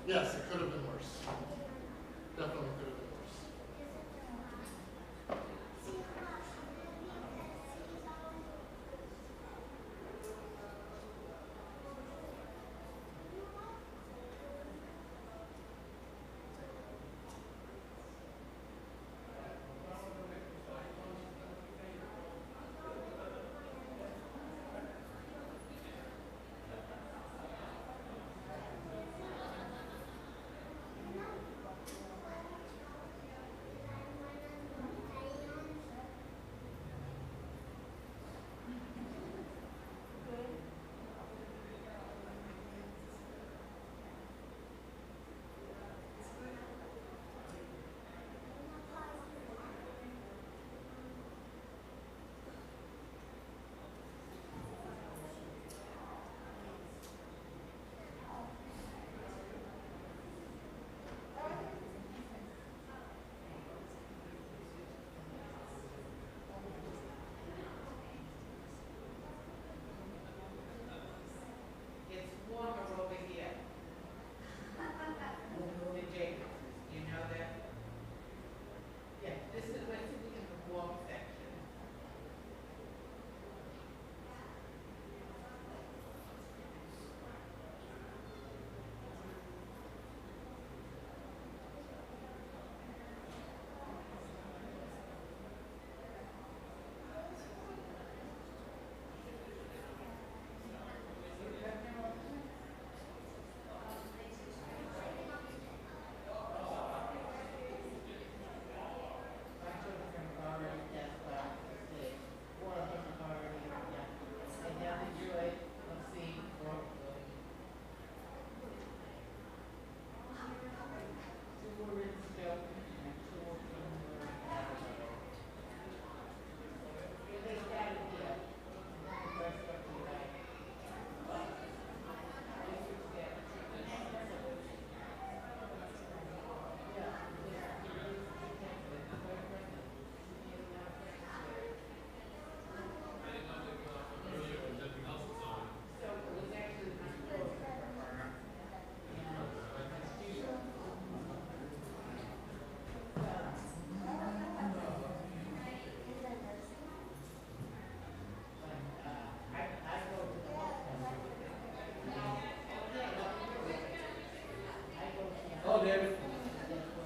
Yes, it could have been worse. Definitely could have been worse.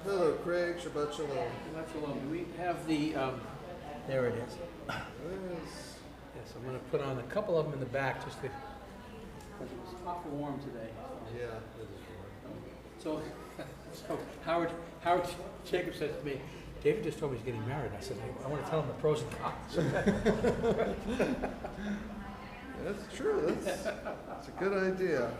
Hello, Craig. Shabbat Shalom. Shabbat Shalom. Do we have the, there it is. Yes. Yes, I'm going to put on a couple of them in the back just to, because it was awful warm today. Yeah, it is So, so Howard Jacob says to me, David just told me he's getting married. I said, I want to tell him the pros and cons. That's true. That's a good idea.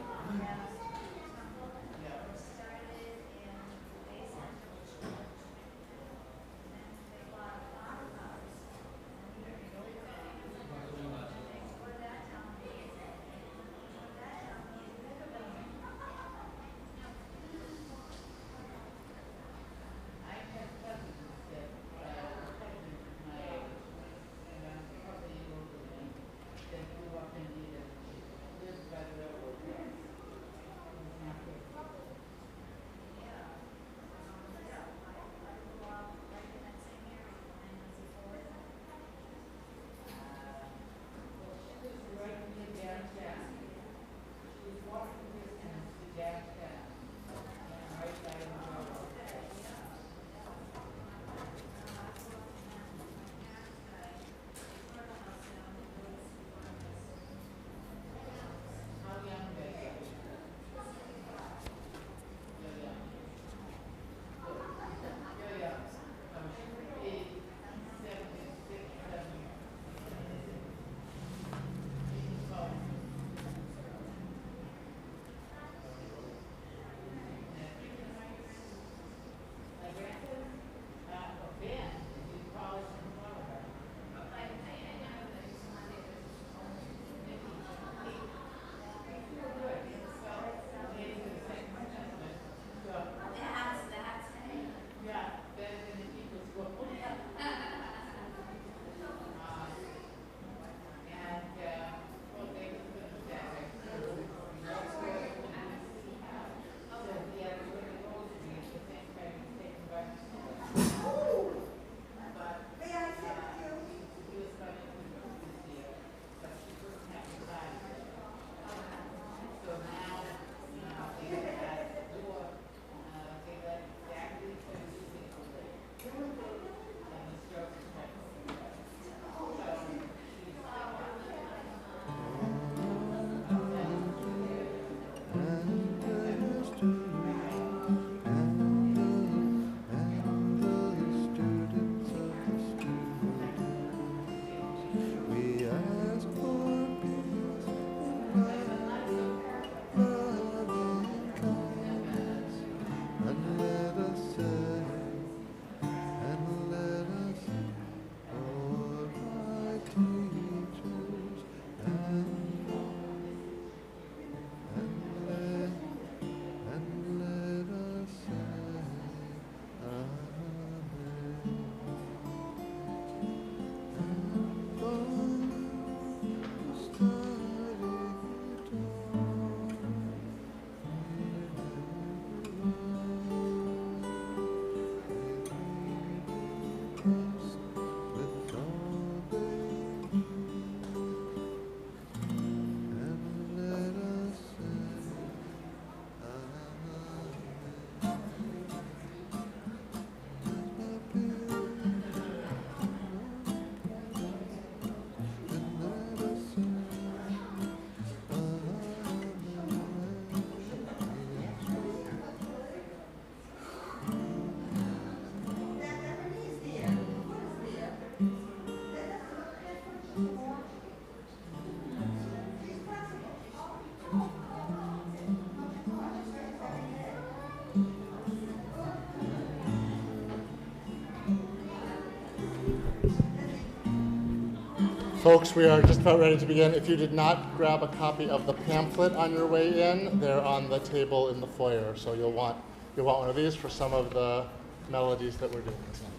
Folks, we are just about ready to begin. If you did not grab a copy of the pamphlet on your way in, they're on the table in the foyer. So you'll want one of these for some of the melodies that we're doing tonight.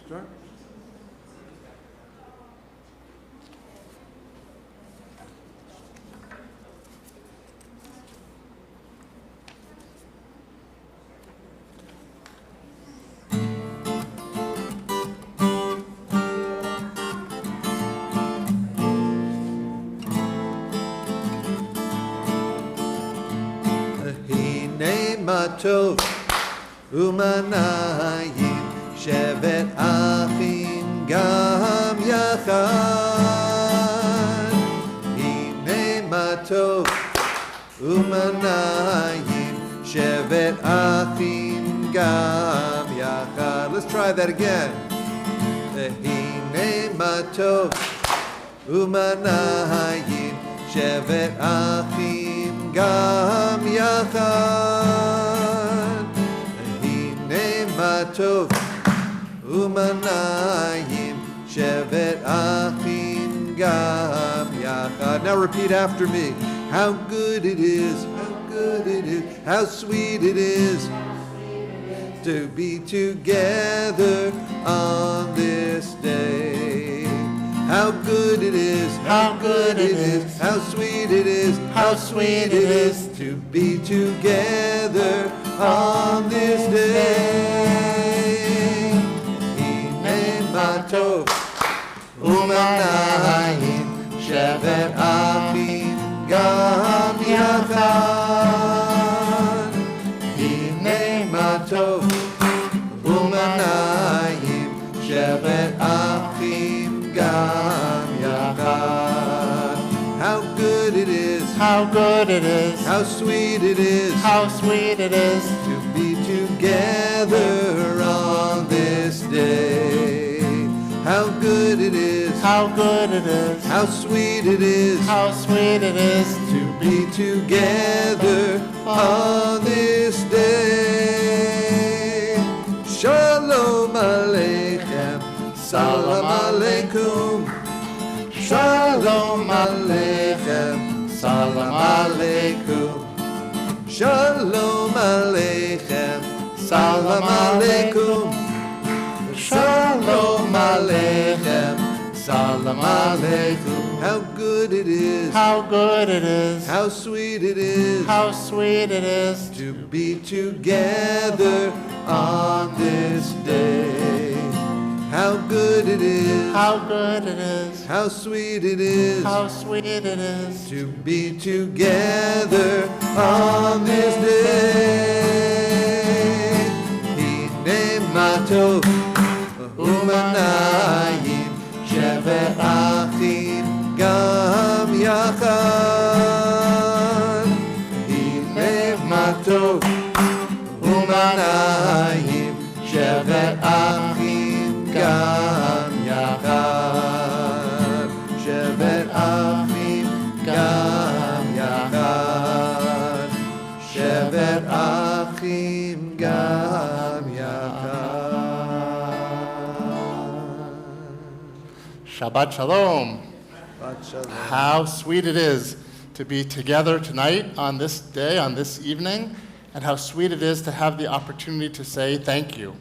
Start. Hine matov umanayim shevet achim gam yachad. Hine matov umanayim shevet achim gam yachad. Let's try that again. Hine matov umanayim shevet achim gam yachad. Hine matov umanayim shevet achim gam yachad. Now repeat after me. How good it is, how good it is, how sweet it is to be together on this day. How good it is, how good it is, how sweet it is, how sweet it is to be together on this day. Hine matov umanayim shevet achim gam yachad. Hine matov umanayim shevet achim gam yachad. How good it is, How good it is, how sweet it is, how sweet it is to be together on this day. How good it is, how good it is, how sweet it is how sweet it is to be together on this day. Shalom Aleichem, Salam Aleikum. Shalom Aleichem, Salam Aleikum. Shalom Aleichem, Salam Aleikum. Shalom Aleichem, Salam Aleikum. How good it is, how good it is, how sweet it is how sweet it is to be together on this day. How good it is, how good it is, how sweet it is how sweet it is to be together on this day. Hine matov umanayim shevet achim gam yachad. Hine matov umanayim shevet achim gam yachad. gam yachad. Shabbat Shalom. Shabbat shalom. How sweet it is to be together tonight on this day, on this evening, and how sweet it is to have the opportunity to say thank you.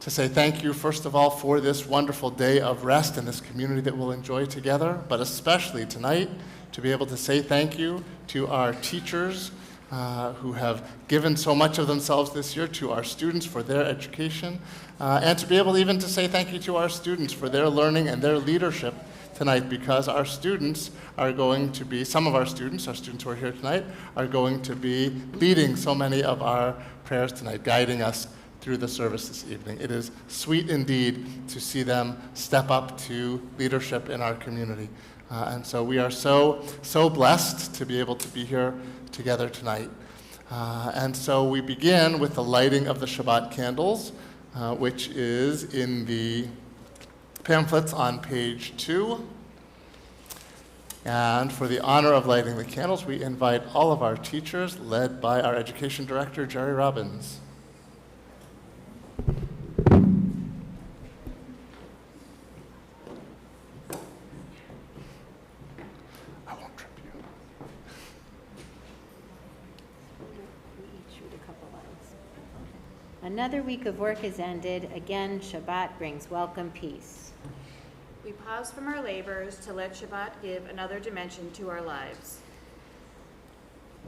To say thank you, first of all, for this wonderful day of rest and this community that we'll enjoy together, but especially tonight, to be able to say thank you to our teachers who have given so much of themselves this year, to our students for their education, and to be able even to say thank you to our students for their learning and their leadership tonight, because our students are going to be, some of our students who are here tonight, are going to be leading so many of our prayers tonight, guiding us through the service this evening. It is sweet indeed to see them step up to leadership in our community. And so we are so blessed to be able to be here together tonight. And so we begin with the lighting of the Shabbat candles, which is in the pamphlets on page 2. And for the honor of lighting the candles, we invite all of our teachers, led by our education director, Jerry Robbins. I won't trip you. We each read a couple lines. Another week of work has ended. Again, Shabbat brings welcome peace. We pause from our labors to let Shabbat give another dimension to our lives.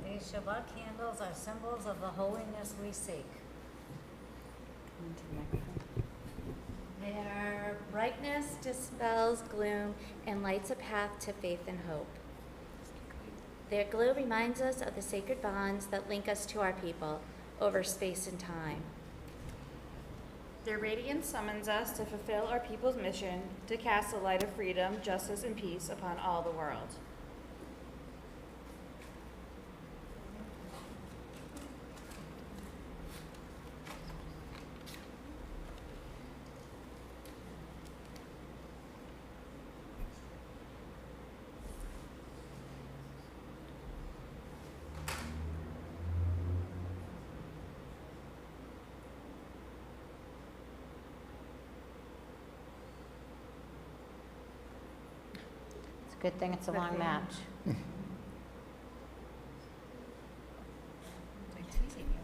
These Shabbat candles are symbols of the holiness we seek. Into the microphone. Their brightness dispels gloom and lights a path to faith and hope. Their glow reminds us of the sacred bonds that link us to our people over space and time. Their radiance summons us to fulfill our people's mission to cast a light of freedom, justice, and peace upon all the world. Good thing it's a long match. They're teasing you.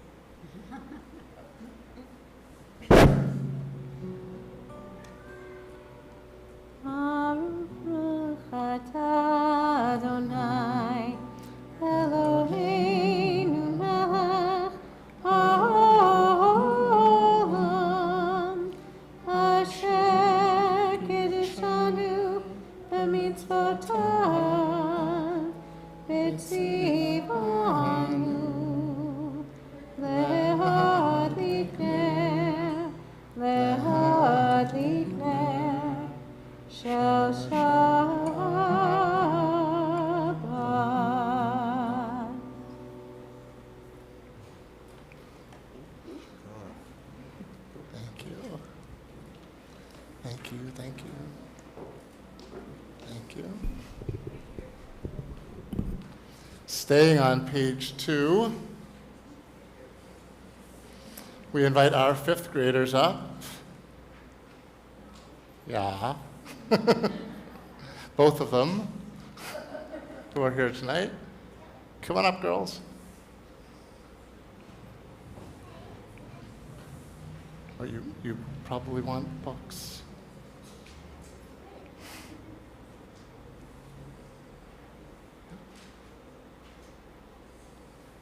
Baruch atah Adonai Eloheinu melech haolam asher kiddushanu b'mitzvotav v'tzivanu lehadlik ner shel Shabbat. Thank you. Thank you, thank you. Thank you. Staying on page 2, we invite our 5th graders up. Yeah. Both of them who are here tonight. Come on up, girls. Oh, you probably want books.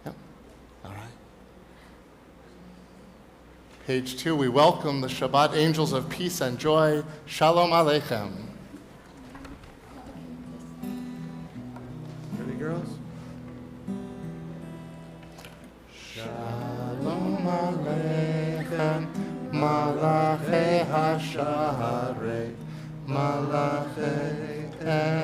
Yep. All right. Page 2, we welcome the Shabbat angels of peace and joy. Shalom Aleichem. Ready, girls? Shalom Aleichem, Malachei Hasharei, Malachei Elyon,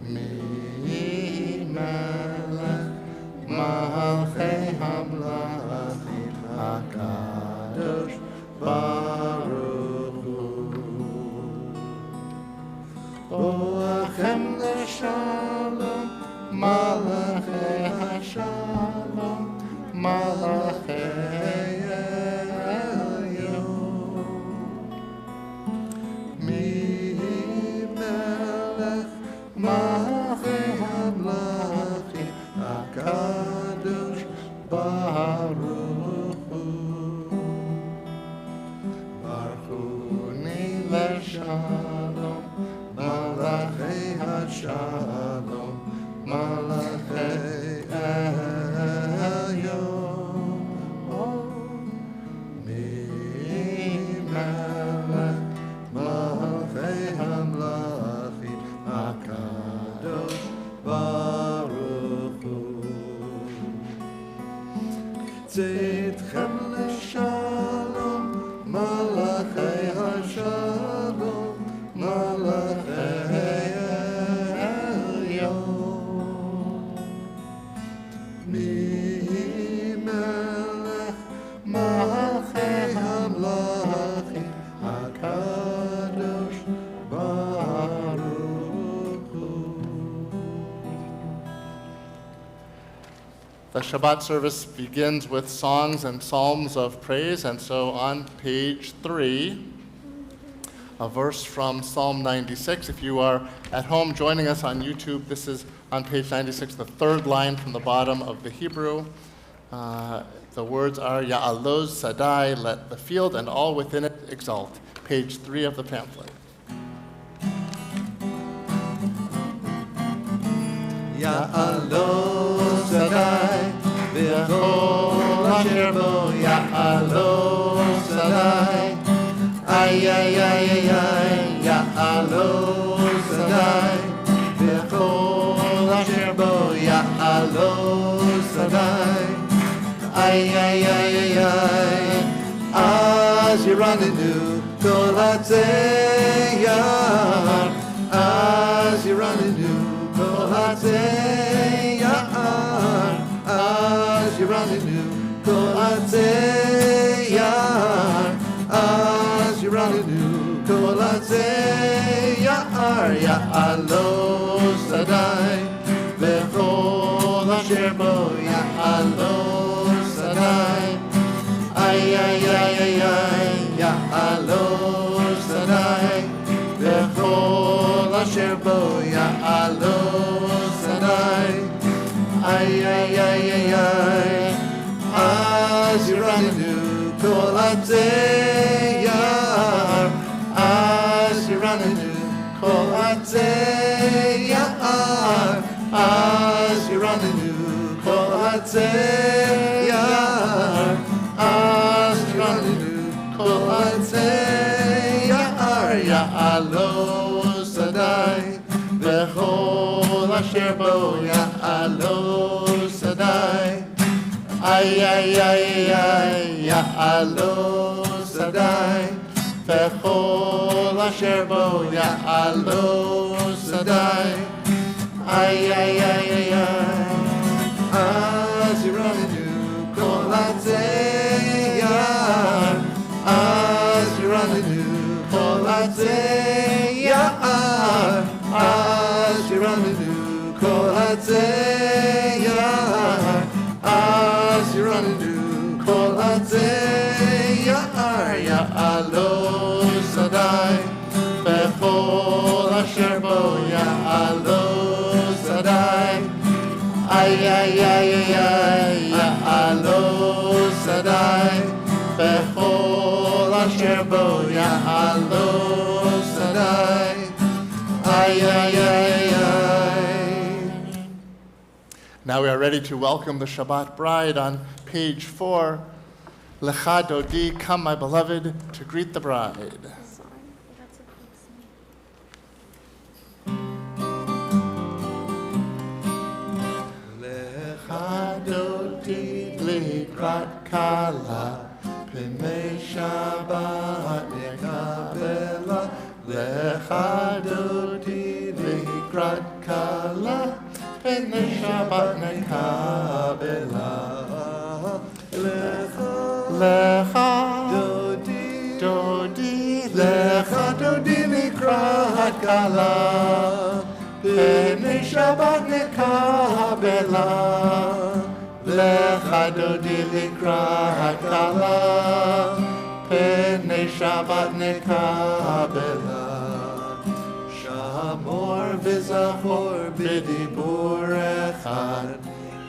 Mi-Melech, Malchei Hamlachim, HaKadosh Baruch Hu. Boachem l'shalom, Malachei Shalom, Malachei Elyon. Mi Melech Malachei Hamlachim, HaKadosh Baruch Hu. Baruchuni leShalom, Malachei HaShalom, Malachei Elyon. Mi Melech Malachei Hamlachim, HaKadosh Baruch Hu. Tzidchem leShalom, Malachei HaShalom, Malachei Elyon. Mi Melech Malachei Hamlachim, HaKadosh Baruch Hu. The Shabbat service begins with songs and psalms of praise, and so on page 3, a verse from Psalm 96. If you are at home joining us on YouTube, this is on page 96, the third line from the bottom of the Hebrew. The words are, Ya'aloz Sadai, let the field and all within it exult. Page 3 of the pamphlet. Ya'aloz Sadai, v'chol asher bo Ya'aloz Sadai. Ay, ay, ay, ay, ay, Ya'aloz Sadai, v'chol asher bo Ya'aloz Sadai. Ay, ay, ay, ay, ay, az yiranenu kol hatzeyar, az yiranenu kol hatzeyar, az yiranenu kol hatzeyar, az yiranenu kol hatzeyar. Ya'aloz Sadai, v'chol asher bo Ya'aloz Sadai. Ay, ay, ay, ay, ay, Ya'aloz Sadai, v'chol asher bo Ya'aloz Sadai. Ay, ay, ay, ay, ay, az yiranenu kol hatzeyar, az yiranenu kol hatzeyar, az yiranenu kol hatzeyar, az yiranenu kol hatzeyar. Ya'aloz Sadai, v'chol asher bo Ya'aloz Sadai. Ay, ay, ay, ay, Ya'aloz Sadai, v'chol asher bo Ya'aloz Sadai. Ay, ay, ay, ay, ay, az yiranenu kol hatzeyar, az yiranenu kol hatzeyar, az yiranenu kol hatzeyar, az yiranenu kol hatzeyar. Ya'aloz Sadai, v'chol asher bo Ya'aloz Sadai. Ay, ay, ay, ay, ay, Ya'aloz Sadai, v'chol asher bo Ya'aloz Sadai. Ay, ay, ay, ay. Now we are ready to welcome the Shabbat bride on page 4. Lecha Dodi, come my beloved, to greet the bride. Lecha Dodi likrat kala, p'nei Shabbat nekabela. Lecha Dodi likrat kala, p'nei Shabbat nekabela. Lecha Dodi, Dodi, Lecha Dodi likrat kala, p'nei Shabbat nekabela. Lecha dodi likrat kala, Penei Shabbat nekabela. Shamor v'zachor b'dibur echad,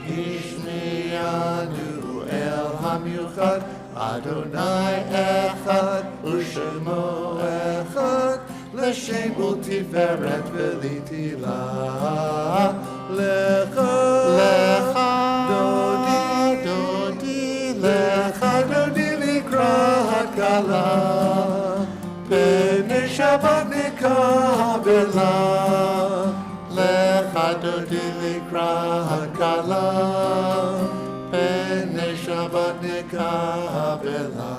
Ishmianu el hamiuchad, Adonai echad, Ushemo echad, L'shem u'tiferet v'litila. Lecha dodi, Lecha dodi likrat kala, Penei Shabbat nekabela. Lecha dodi likrat kala, Penei Shabbat nekabela.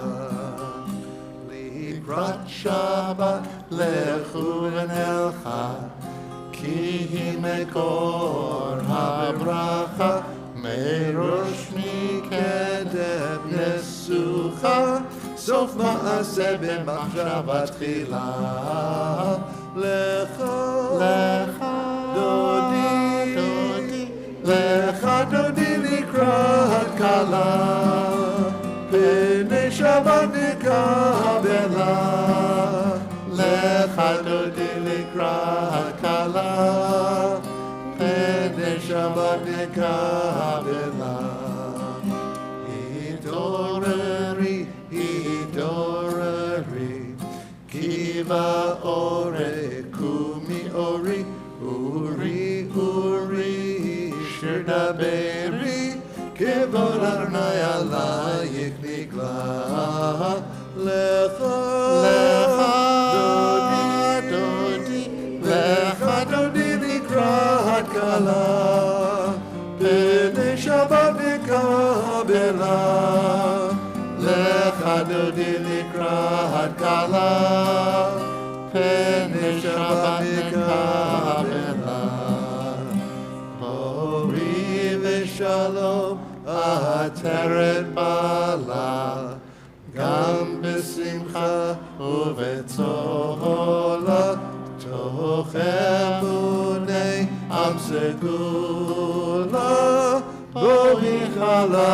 Likrat Shabbat lechu v'nelcha, Ki hi mekor habracha, Merosh mikedem nesucha, Sof ma'aseh b'machshavat tchila. Lecha dodi, Lecha dodi likrat kala, Penei Shabbat nekabela. Lecha dodi likrat kala, Penei Shabbat nekabela. Hidoreri, Ki ba'ore kumi ori, Uri, Shir daberi, Kevod Adonai alayik nikla. Lecha dodi, Lecha dodi likrat kala, Penei Shabbat nekabela. Lecha dodi likrat kala, Penei Shabbat nekabela. Bori v'shalom ateret bala, Gam b'simcha u'v'tzola, Toch emunei am segula, Boi chala,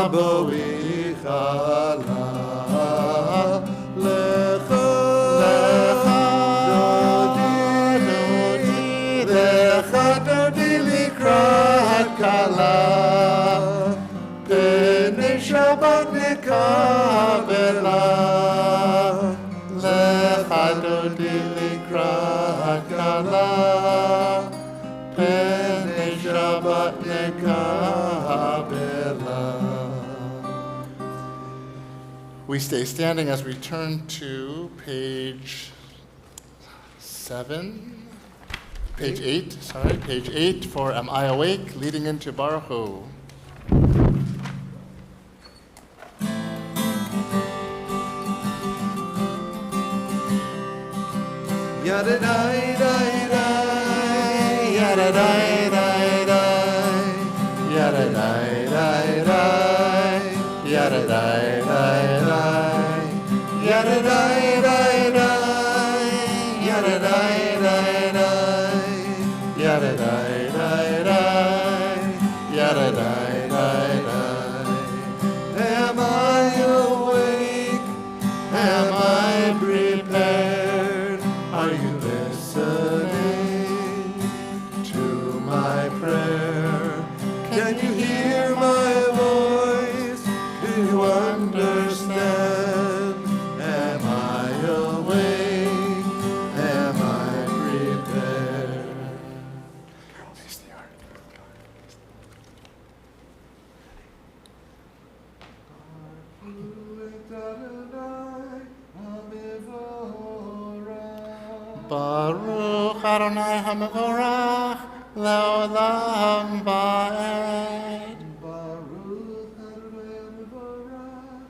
Lecha dodi likrat kala, Penei Shabbat nekabela. Lecha dodi likrat kala, Penei Shabbat nekabela. We stay standing as we turn to page 8 for Am I Awake, leading into Baruch Hu. Yada dai dai dai, yada dai dai dai, yada dai dai dai, yada dai dai dai, yada dai dai dai, yada dai dai dai, yada dai dai dai, yada dai dai dai. Am I awake? Am I prepared? Are you listening to my prayer? Can you hear my voice? Do you understand? Am I awake? Am I prepared? Baruch Adonai HaMevorach Le'olam Va'ed. Baruch Adonai HaMevorach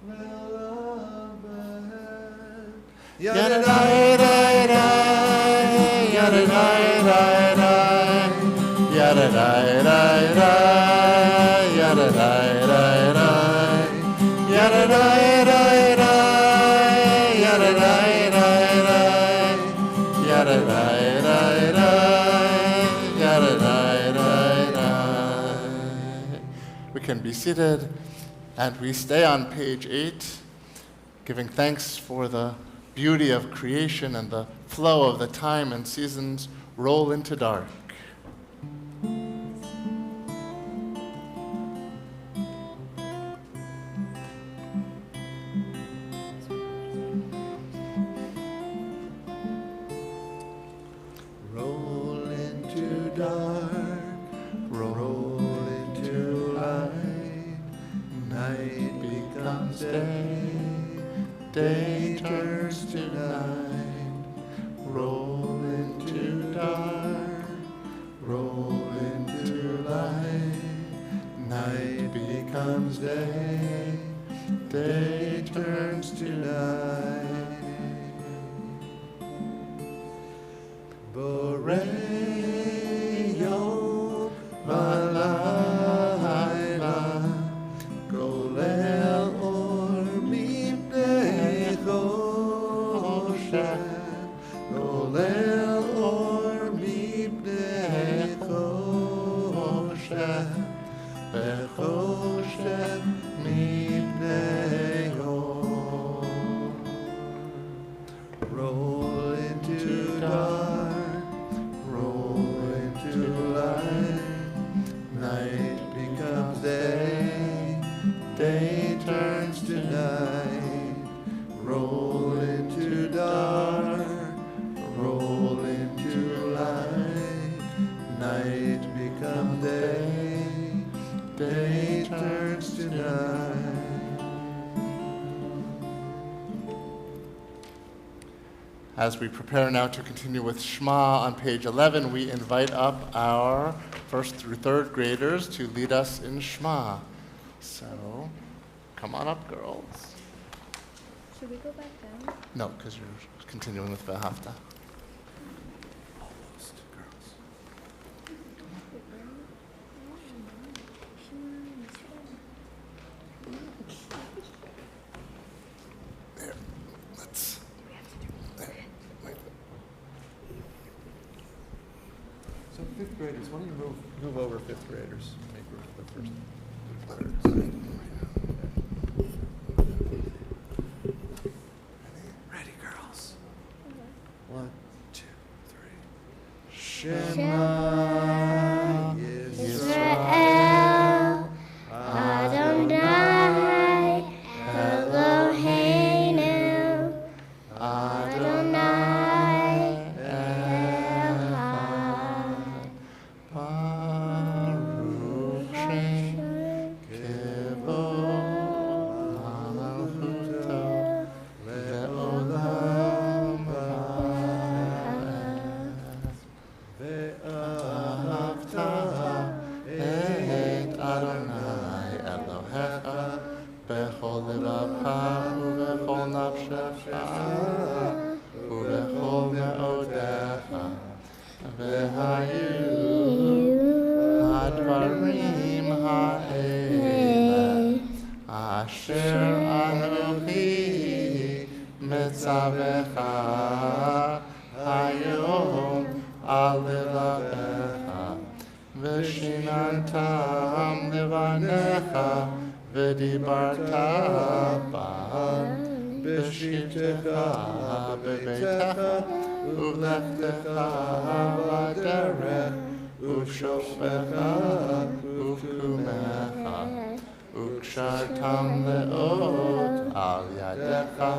Le'olam Va'ed. Yada dai dai dai, yada dai dai dai, yada dai dai dai, yada dai dai dai, yada dai dai dai, yada dai dai dai, yada dai dai dai, yada dai dai dai. We can be seated, and we stay on page 8, giving thanks for the beauty of creation and the flow of the time and seasons roll into dark. Roll into dark, roll into light. Night becomes day, day turns to night. Roll into dark, roll into light. Night becomes day, day turns to night. Boreyo balayla, golel or mipnei choshen, golel or mipnei choshen, vechoshen mipnei or. Roll into dark, roll into light. Night becomes day, day turns to night. Roll into dark, roll into light. Night becomes day, day turns to night. As we prepare now to continue with Shema on page 11, we invite up our first through third graders to lead us in Shema. So, come on up, girls. Should we go back down? No, because you're continuing with V'ahavta. There, let's. There, wait. So fifth graders, why don't you move over fifth graders? Make room for the first thirds. Ready, girls? 1, 2, 3. Shema Yisrael Adonai Eloheinu Adonai Echad. Baruch Shem Kivod Malchuto Le'olam Ha'ed. Ve'ahavta et Adonai Elohecha bechol levacha uvechol nafshecha uvechol me'odecha ve'hayu hadvarim ha'ele asher Anochi mitzavecha hayom al levavecha v'shinantam levanecha v'dibarta bam b'shitecha b'beitecha u'lechtecha b'derech u'shofecha u'kumecha u'kshartam le'ot al yadecha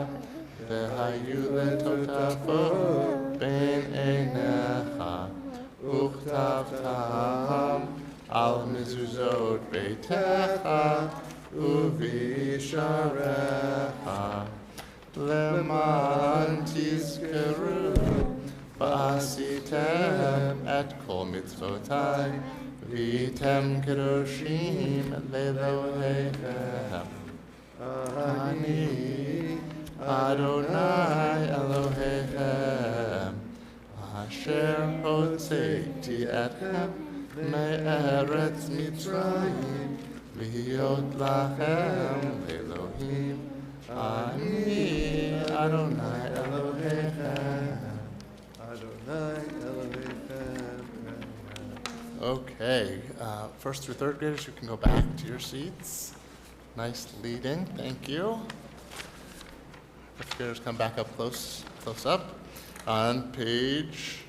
v'hayu letotafot ben einecha u'chtavtam al mezuzot beitecha u'visharecha leman tizkeru v'asitem et kol mitzvotai v'yitem kedoshim le'elohechem ani Adonai Elohechem asher hotzeiti etchem me'eretz Mitzrayim v'hiyot lachem Elohim ani Adonai Elohechem Adonai Elohechem Okay, first through third graders, you can go back to your seats. Nice leading, thank you. Fifth graders come back up close up. On page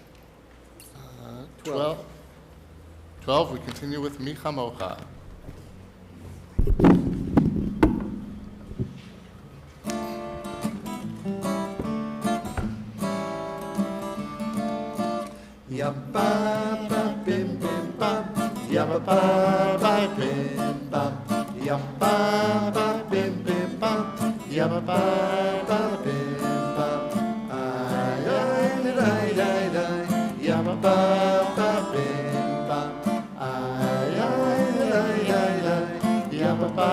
12, we continue with Mi Chamocha. Yabba ba bim bim bam, yabba ba ba bim bam, yabba ba bim bim bam, yabba ba ba bim bam. Ay ay ay ay ay, yabba ba ba bim bam. Ay ay ay ay ay, yabba ba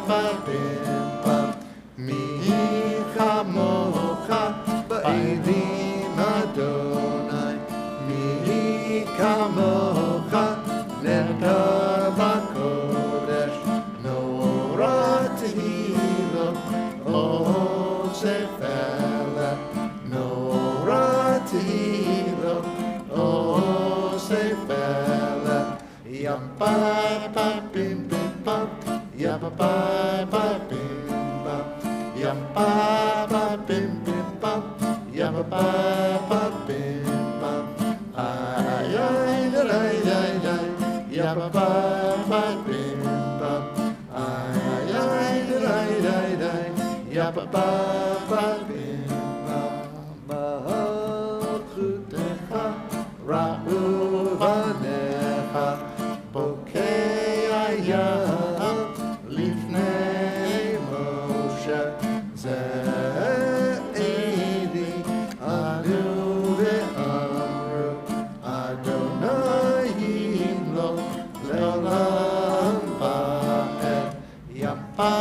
ba bim bam. Mi chamocha ba'edim Adonai. Mi kamocha neta b'kodesh nora tehilo o sefela nora tehilo o sefela yabba ba bim bim bam yabba ba ba bim bam yabba ba bim bim bam yabba ba ba bim bam. Ay ay ay ay ay, yabba ba ba bim bam. Ay ay ay ay ay, yabba ba ba bim bam. Malchutecha ra'u vanecha, bokei hayam lifnei Moshe. Ze'edi anu ve'amru Adonai himlo le'olam va'ed. Yabba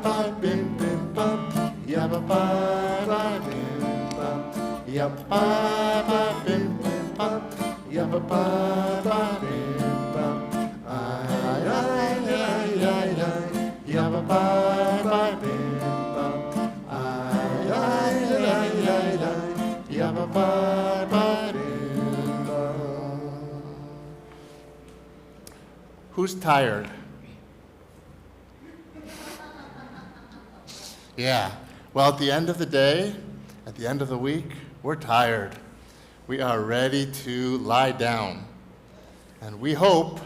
ba bim bim bam, yabba ba ba bim bam, yabba ba bim bim bam, yabba ba ba bim bam. Ay ay ay ay ay, yabba ba ba bim bam. Ay ay ay ay ay, yabba ba ba bim bam. Who's tired? Yeah. Well, at the end of the day, at the end of the week, we're tired. We are ready to lie down. And we hope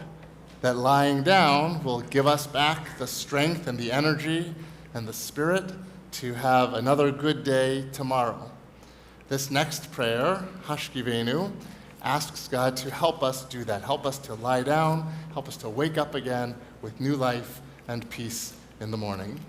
that lying down will give us back the strength and the energy and the spirit to have another good day tomorrow. This next prayer, Hashkivenu, asks God to help us do that, help us to lie down, help us to wake up again with new life and peace in the morning.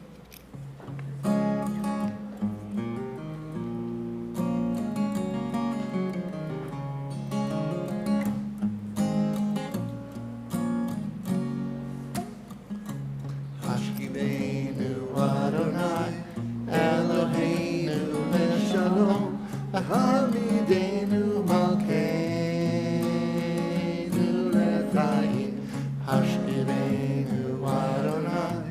Hashkivenu Adonai, Eloheinu leShalom, Hamidenu Malkeinu leChaim. Hashkivenu Adonai,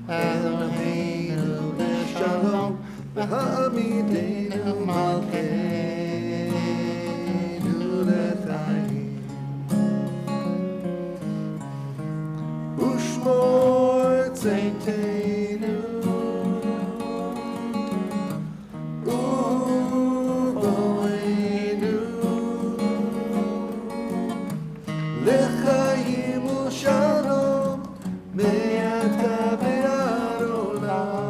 Eloheinu leShalom, Hamidenu Malkeinu leChaim. Ushmor Tzeitenu Uvoenu L'chaim u'shalom me'ata ve'ad olam.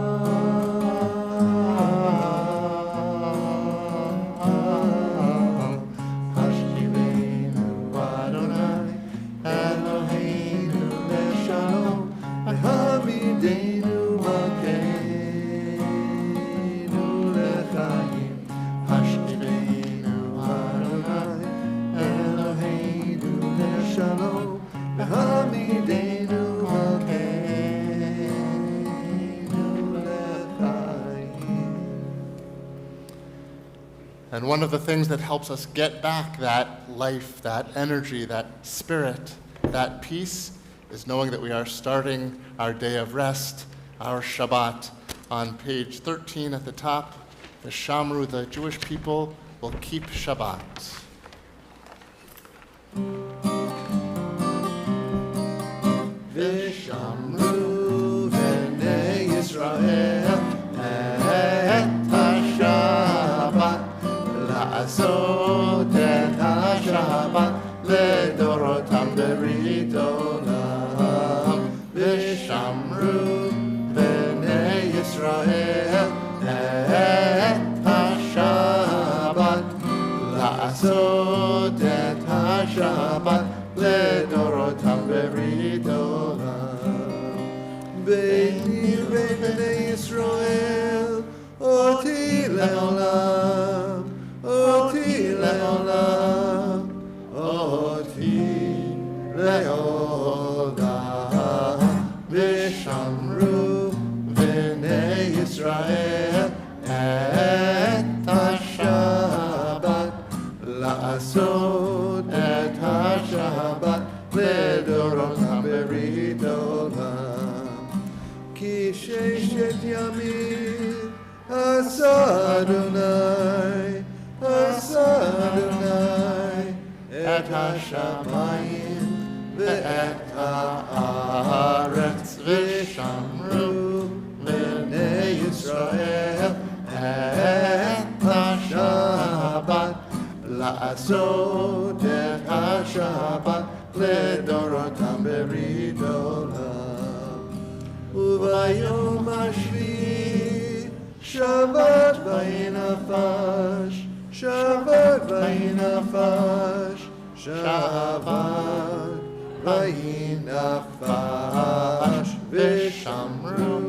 Hashkivenu Adonai, Eloheinu leShalom, Hamidenu Malkeinu leChaim. Hashkivenu Adonai, Eloheinu leShalom, Hamidenu Malkeinu leChaim. And one of the things that helps us get back that life, that energy, that spirit, that peace, is knowing that we are starting our day of rest, our Shabbat, on page 13 at the top. The Shamru, the Jewish people, will keep Shabbat. V'shamru b'nei Yisrael et ha-Shabbat la'asot et ha-Shabbat לדורותם ברית עולם ושמרו בני ישראל את השבת לעשות את השבת לדורותם ברית עולם ביני ובני ישראל אותי לעולם אותי לעולם אותי לעולם ושמרו בני ישראל את השבת לעשות את השבת לדורותם ברית עולם כי ששת ימים עשה אדוני את השמיים ואת הארץ ושמרו בני ישראל את השבת לעשות את השבת לדורותם ברית עולם וביום השביעי שבת וינפש שבת וינפש שבת וינפש ושמרו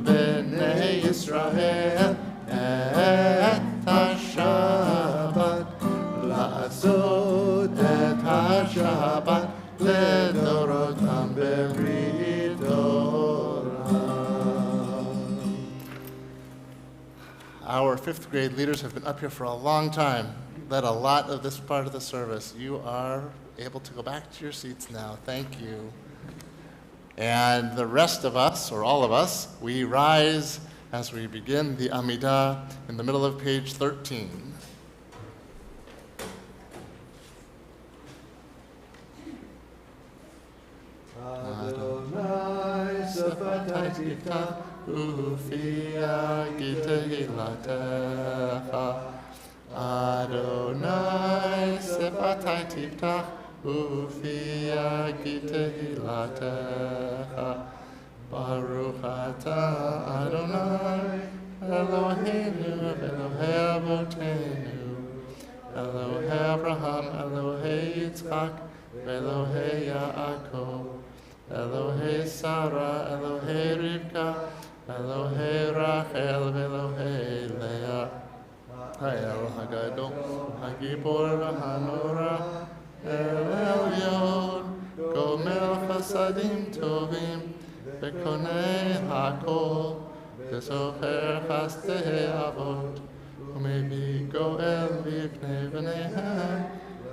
בני ישראל את השבת לעשות את השבת לדורותם ברית עולם. Our fifth grade leaders have been up here for a long time, led a lot of this part of the service. You are able to go back to your seats now. Thank you. And the rest of us, or all of us, we rise as we begin the Amidah in the middle of page 13. Adonai Safatai Tiftach Ufia Giteilatecha Adonai Safatai Tiftach Ufia Giteilatecha Baruch Atah Adonai Eloheinu Elohei Avotenu Elohei Abraham Elohei Yitzchak Elohei Yaakov Elohei Sarah, Elohei Rivka, Elohei Rachel, Elohei Leah, Ha'el HaGadol, HaGibor v'Hanora, El Elyon, Gomel Chasadim Tovim, V'konei HaKol, V'zocher Chasdei Avot, U'mevi Goel V'pnei V'neihem,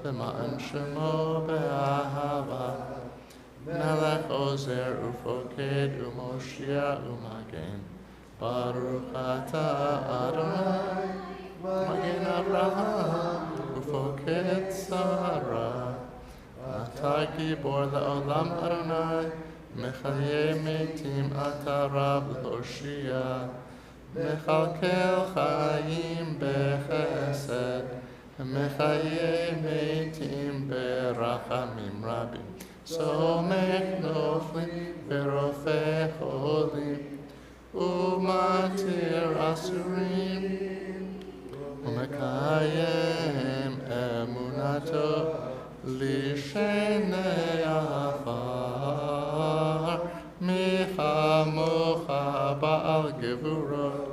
V'ma'an Shemo Be'ahava. Melech Ozer Ufoked Umoshia Umagen Baruch Atah Adonai Magen Abraham Ufoked Sarah Atah Gibor La'olam Adonai Mechaye Metim Atah Rab L'Hoshia Mechalkel Chaim Bechesed Mechaye Metim Berachamim Rabim Somech noflim v'rofeh cholim u'matir asurim u'mekayem emunato lishenei afar michamocha ba'al gevurot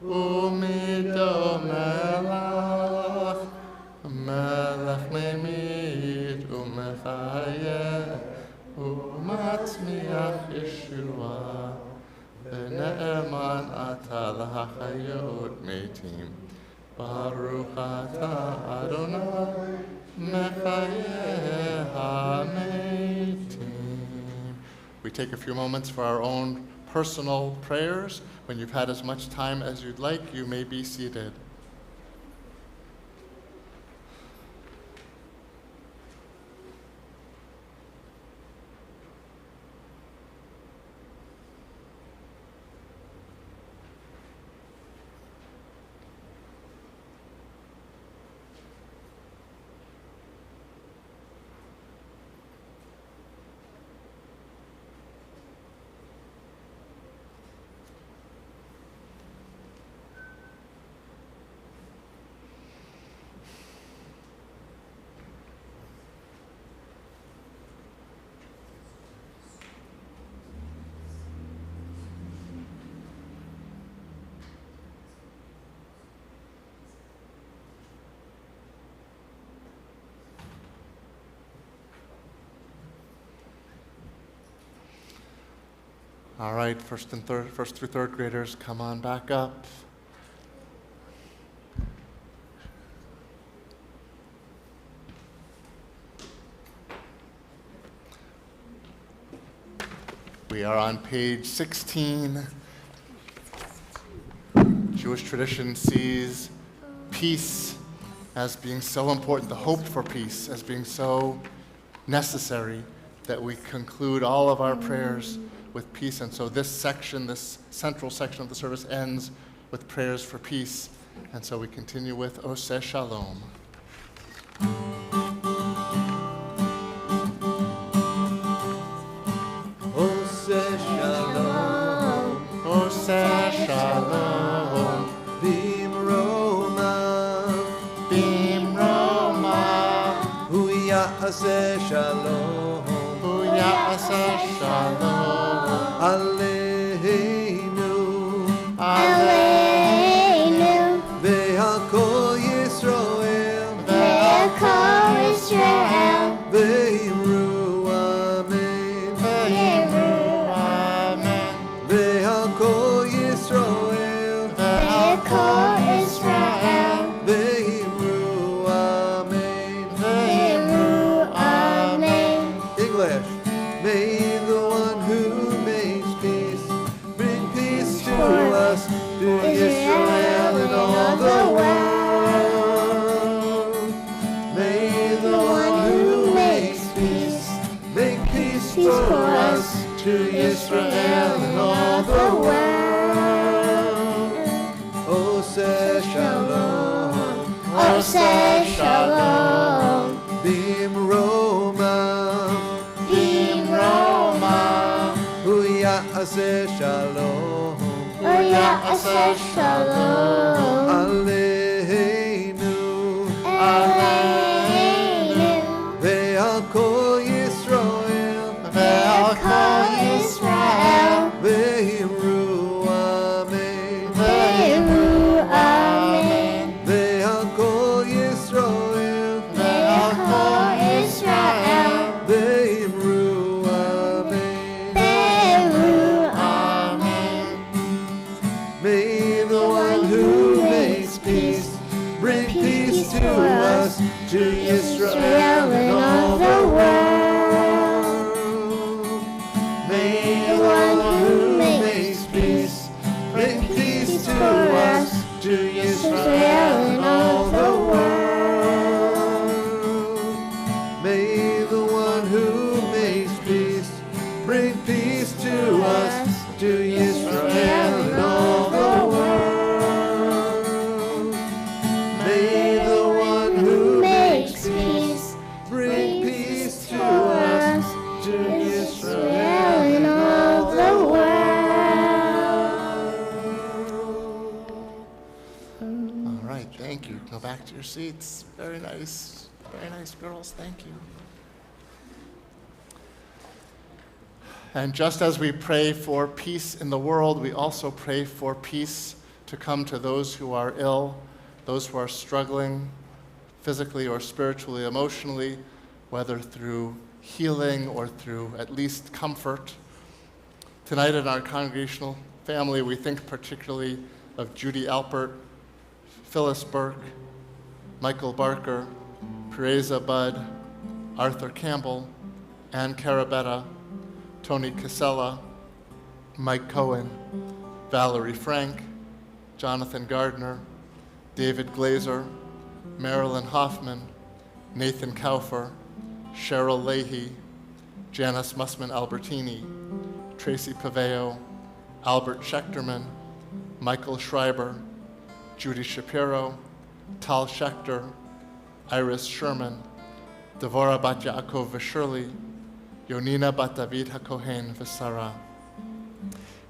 u'mido melach melech memit u'mechayem u'matzmiach Yeshua v'ne'eman atah l'hachayot metim Baruch atah Adonai mechayeh ha'metim. We take a few moments for our own personal prayers. When you've had as much time as you'd like, you may be seated. All right, first through third graders, come on back up. We are on page 16. Jewish tradition sees peace as being so important, the hope for peace as being so necessary that we conclude all of our prayers with peace. And so this section, this central section of the service ends with prayers for peace. And so we continue with Oseh Shalom. Oseh Shalom, Oseh Shalom, Bimroma, Bimroma, Hu Ya'aseh Shalom, Hu Ya'aseh Shalom, Aleinu, Aleinu, Ve'hakol Yisroel, Ve'akol Yisrael, Ve'imru Amen, Ve'imru Amen, Ve'hakol Yisroel, Ve'akol Yisrael, Ve'imru Amen. Ve'imru Amen. English. May the one who makes peace bring peace to us, to Israel and all the world. May the one who makes peace make peace for us, to Israel and all the world. Oseh Shalom, Oseh Shalom, Bimroma, Bimroma, Hu Ya'aseh Shalom, Hu Ya'aseh Shalom, Aleinu, Aleinu, Ve'hakol Yisroel, Ve'akol Yisrael, Ve'imru Amen, Ve'imru Amen, Ve'hakol Yisroel, Ve'akol Yisrael, Ve'imru Amen. Ve'imru Amen. May the one who makes peace bring peace to us, to Israel and all the world. May the one who makes peace bring peace to us, to Israel and all the world. May the one who makes peace bring peace to us, to Israel and all the world. May the one who makes peace bring peace to us, to Israel and all the world. All right, thank you. Go back to your seats. Very nice, girls. Thank you. And just as we pray for peace in the world, we also pray for peace to come to those who are ill, those who are struggling physically or spiritually, emotionally, whether through healing or through at least comfort. Tonight in our congregational family, we think particularly of Judy Alpert, Phyllis Burke, Michael Barker, Pereza Budd, Arthur Campbell, Ann Carabetta, Tony Casella, Mike Cohen, Valerie Frank, Jonathan Gardner, David Glazer, Marilyn Hoffman, Nathan Kaufer, Cheryl Leahy, Janice Mussman-Albertini, Tracy Paveo, Albert Schechterman, Michael Schreiber, Judy Shapiro, Tal Schechter, Iris Sherman, Devorah Bat Yaakov Vishurli, Yonina Bat David HaKohen V'Sara.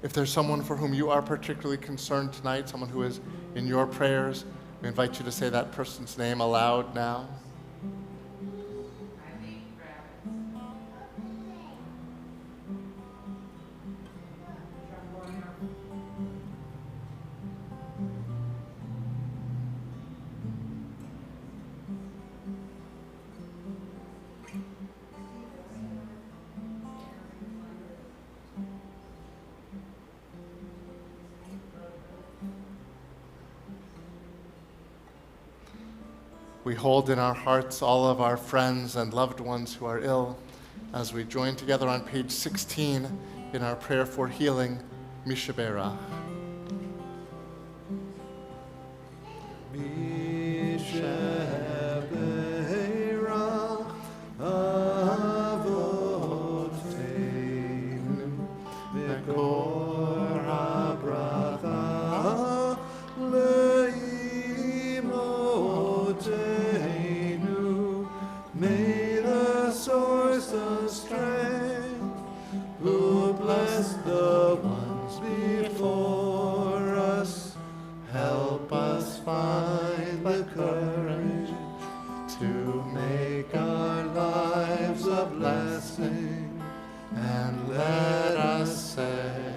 If there's someone for whom you are particularly concerned tonight, someone who is in your prayers, we invite you to say that person's name aloud now. we hold in our hearts all of our friends and loved ones who are ill as we join together on page 16 in our prayer for healing, Mishaberach. Mishaberach Avoteinu Mekor HaBracha Le'imotenu. May the source of strength, who blessed the ones before us, help us find the courage to make our lives a blessing, and let us say,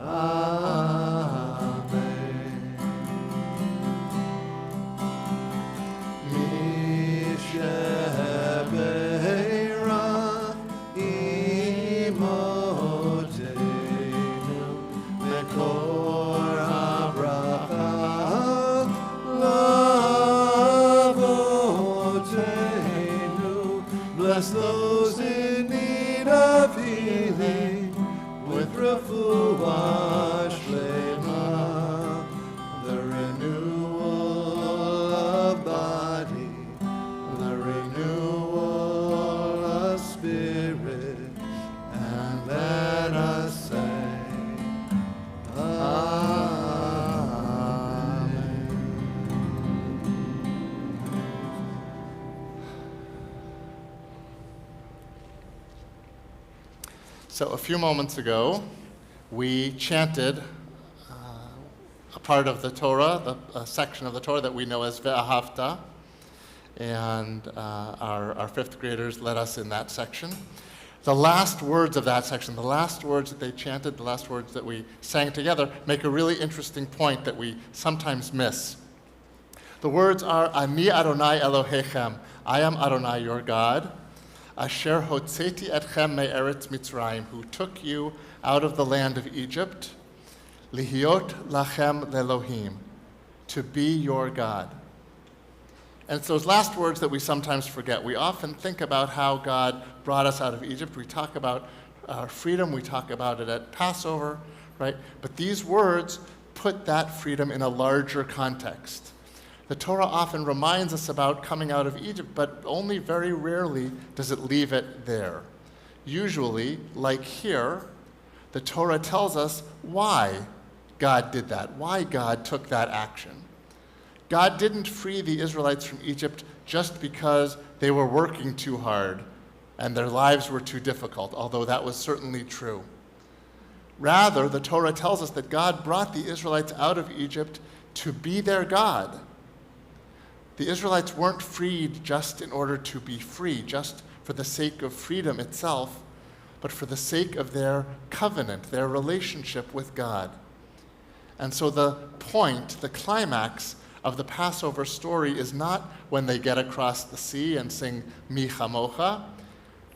Amen. Mishaberach imotenu mekor habracha lavotenu. Bless those in need of healing with refuah shlema, the renewal of body, the renewal of spirit, and let us say, Amen. So a few moments ago, we chanted a part of the Torah, a section of the Torah that we know as Ve'ahavta, and our fifth graders led us in that section. The last words of that section, the last words that they chanted, the last words that we sang together, make a really interesting point that we sometimes miss. The words are, Ani Adonai Elohechem, I am Adonai your God, Asher hotzeti etchem me'eretz Mitzrayim, who took you out of the land of Egypt, lihiot lachem lelohim, to be your God. And it's those last words that we sometimes forget. We often think about how God brought us out of Egypt. We talk about our freedom. We talk about it at Passover, right? But these words put that freedom in a larger context. The Torah often reminds us about coming out of Egypt, but only very rarely does it leave it there. Usually, like here, the Torah tells us why God did that, why God took that action. God didn't free the Israelites from Egypt just because they were working too hard and their lives were too difficult, although that was certainly true. Rather, the Torah tells us that God brought the Israelites out of Egypt to be their God. The Israelites weren't freed just in order to be free, just for the sake of freedom itself, but for the sake of their covenant, their relationship with God. And so the point, the climax of the Passover story is not when they get across the sea and sing Mi Chamocha,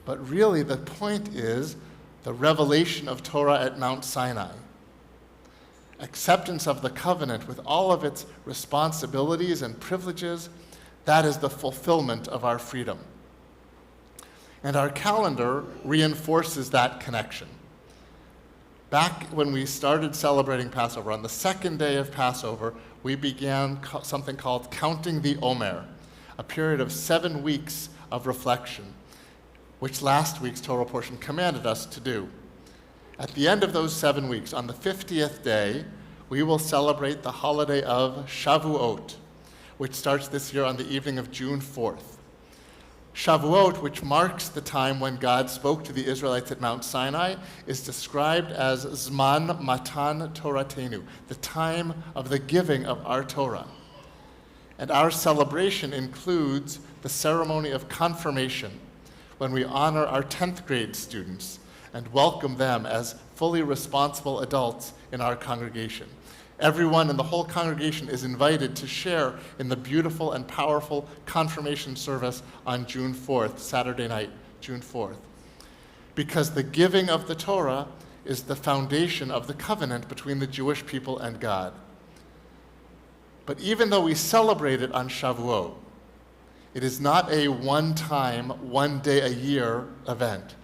but really the point is the revelation of Torah at Mount Sinai. Acceptance of the covenant with all of its responsibilities and privileges, that is the fulfillment of our freedom. And our calendar reinforces that connection. Back when we started celebrating Passover, on the second day of Passover, we began something called Counting the Omer, a period of 7 weeks of reflection, which last week's Torah portion commanded us to do. At the end of those 7 weeks, on the 50th day, we will celebrate the holiday of Shavuot, which starts this year on the evening of June 4th. Shavuot, which marks the time when God spoke to the Israelites at Mount Sinai, is described as Zman Matan Toratenu, the time of the giving of our Torah. And our celebration includes the ceremony of confirmation, when we honor our 10th grade students and welcome them as fully responsible adults in our congregation. Everyone in the whole congregation is invited to share in the beautiful and powerful confirmation service on June 4th, Saturday night, June 4th. Because the giving of the Torah is the foundation of the covenant between the Jewish people and God. But even though we celebrate it on Shavuot, It is not a one-time, one-day-a-year event.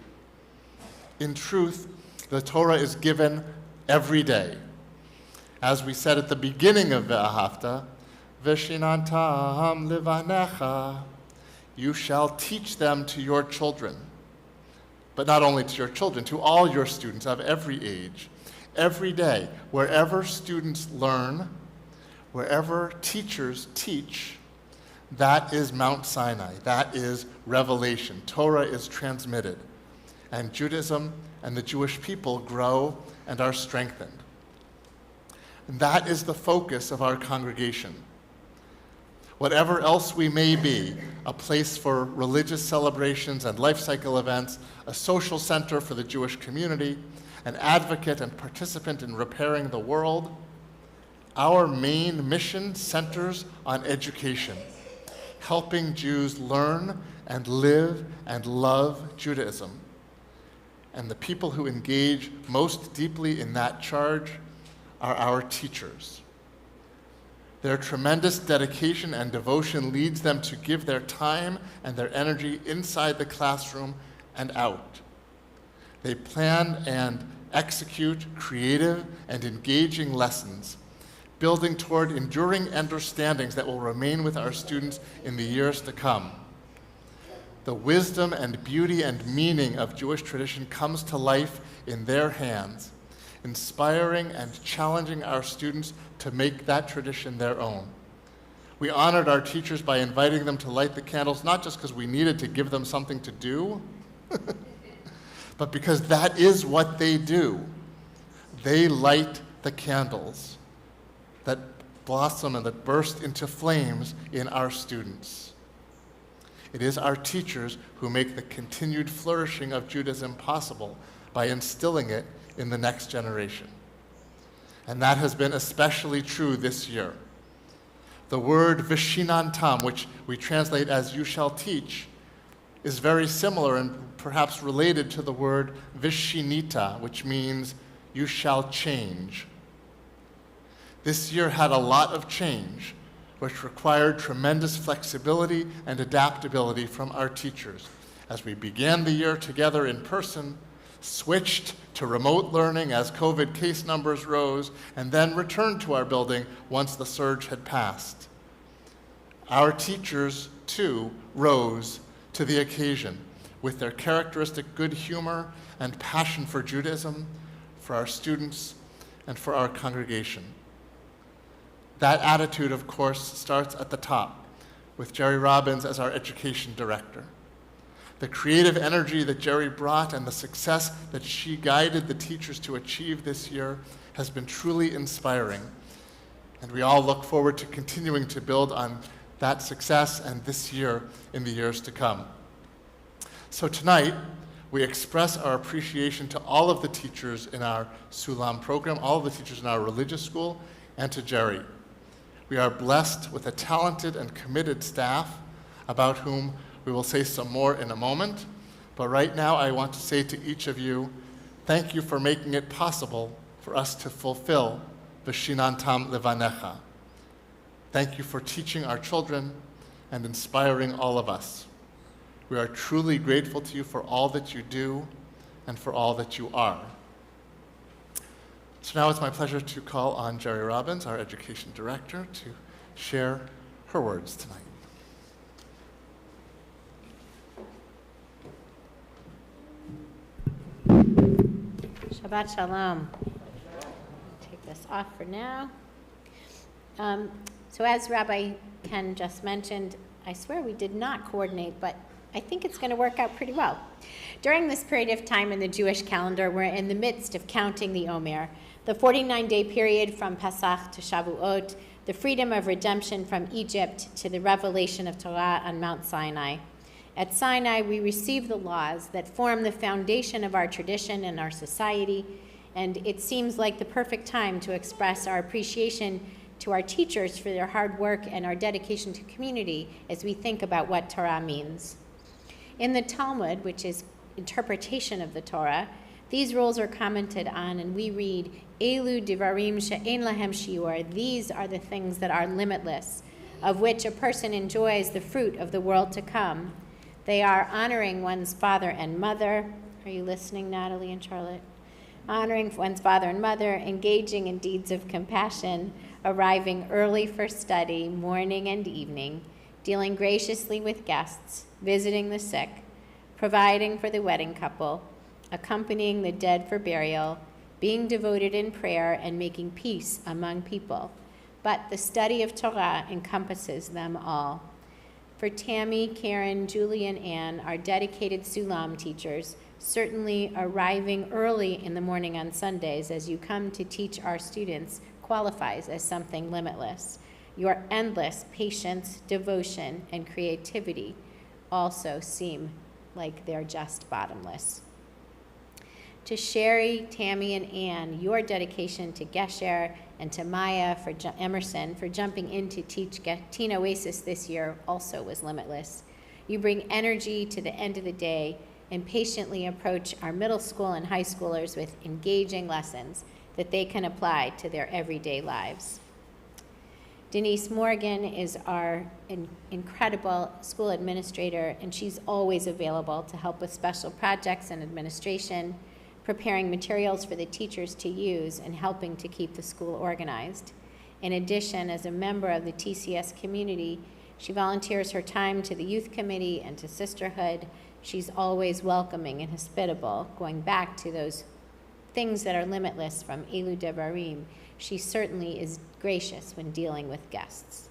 In truth, the Torah is given every day. As we said at the beginning of Ve'ahavta, V'shinantam livanecha, you shall teach them to your children. But not only to your children, to all your students of every age. Every day, wherever students learn, wherever teachers teach, that is Mount Sinai. That is revelation. Torah is transmitted. And Judaism and the Jewish people grow and are strengthened. And that is the focus of our congregation. Whatever else we may be, a place for religious celebrations and life cycle events, a social center for the Jewish community, an advocate and participant in repairing the world, our main mission centers on education, helping Jews learn and live and love Judaism. And the people who engage most deeply in that charge are our teachers. Their tremendous dedication and devotion leads them to give their time and their energy inside the classroom and out. They plan and execute creative and engaging lessons, building toward enduring understandings that will remain with our students in the years to come. The wisdom and beauty and meaning of Jewish tradition comes to life in their hands, inspiring and challenging our students to make that tradition their own. We honored our teachers by inviting them to light the candles, not just because we needed to give them something to do, but because that is what they do. They light the candles that blossom and that burst into flames in our students. It is our teachers who make the continued flourishing of Judaism possible by instilling it in the next generation. And that has been especially true this year. The word vishinantam, which we translate as you shall teach, is very similar and perhaps related to the word vishinita, which means you shall change. This year had a lot of change, which required tremendous flexibility and adaptability from our teachers as we began the year together in person, switched to remote learning as COVID case numbers rose, and then returned to our building once the surge had passed. Our teachers, too, rose to the occasion with their characteristic good humor and passion for Judaism, for our students, and for our congregation. That attitude, of course, starts at the top, with Jerry Robbins as our education director. The creative energy that Jerry brought and the success that she guided the teachers to achieve this year has been truly inspiring. And we all look forward to continuing to build on that success and this year in the years to come. So tonight, we express our appreciation to all of the teachers in our Sulam program, all of the teachers in our religious school, and to Jerry. We are blessed with a talented and committed staff about whom we will say some more in a moment. But right now, I want to say to each of you, thank you for making it possible for us to fulfill Vishinantam Levanecha. Thank you for teaching our children and inspiring all of us. We are truly grateful to you for all that you do and for all that you are. So now it's my pleasure to call on Jerry Robbins, our education director, to share her words tonight. Shabbat Shalom. Take this off for now. So as Rabbi Ken just mentioned, I swear we did not coordinate, but I think it's going to work out pretty well. During this period of time in the Jewish calendar, we're in the midst of counting the Omer, the 49-day period from Pesach to Shavuot, the freedom of redemption from Egypt to the revelation of Torah on Mount Sinai. At Sinai, we receive the laws that form the foundation of our tradition and our society, and it seems like the perfect time to express our appreciation to our teachers for their hard work and our dedication to community as we think about what Torah means. In the Talmud, which is interpretation of the Torah, these rules are commented on, and we read, Elu divarim she'en lahem shiur. These are the things that are limitless. of which a person enjoys the fruit of the world to come. They are honoring one's father and mother. Are you listening, Natalie and Charlotte? Honoring one's father and mother, engaging in deeds of compassion, arriving early for study, morning and evening, dealing graciously with guests, visiting the sick, providing for the wedding couple, accompanying the dead for burial, being devoted in prayer, and making peace among people. But the study of Torah encompasses them all. For Tammy, Karen, Julie, and Ann, our dedicated Sulam teachers, certainly arriving early in the morning on Sundays as you come to teach our students qualifies as something limitless. Your endless patience, devotion, and creativity also seem like they're just bottomless. To Sherry, Tammy, and Ann, your dedication to Gesher and to Maya Emerson for jumping in to teach Teen Oasis this year also was limitless. You bring energy to the end of the day and patiently approach our middle school and high schoolers with engaging lessons that they can apply to their everyday lives. Denise Morgan is our incredible school administrator, and she's always available to help with special projects and administration, preparing materials for the teachers to use, and helping to keep the school organized. In addition, as a member of the TCS community, she volunteers her time to the youth committee and to sisterhood. She's always welcoming and hospitable, going back to those things that are limitless from Elu Devarim. She certainly is gracious when dealing with guests.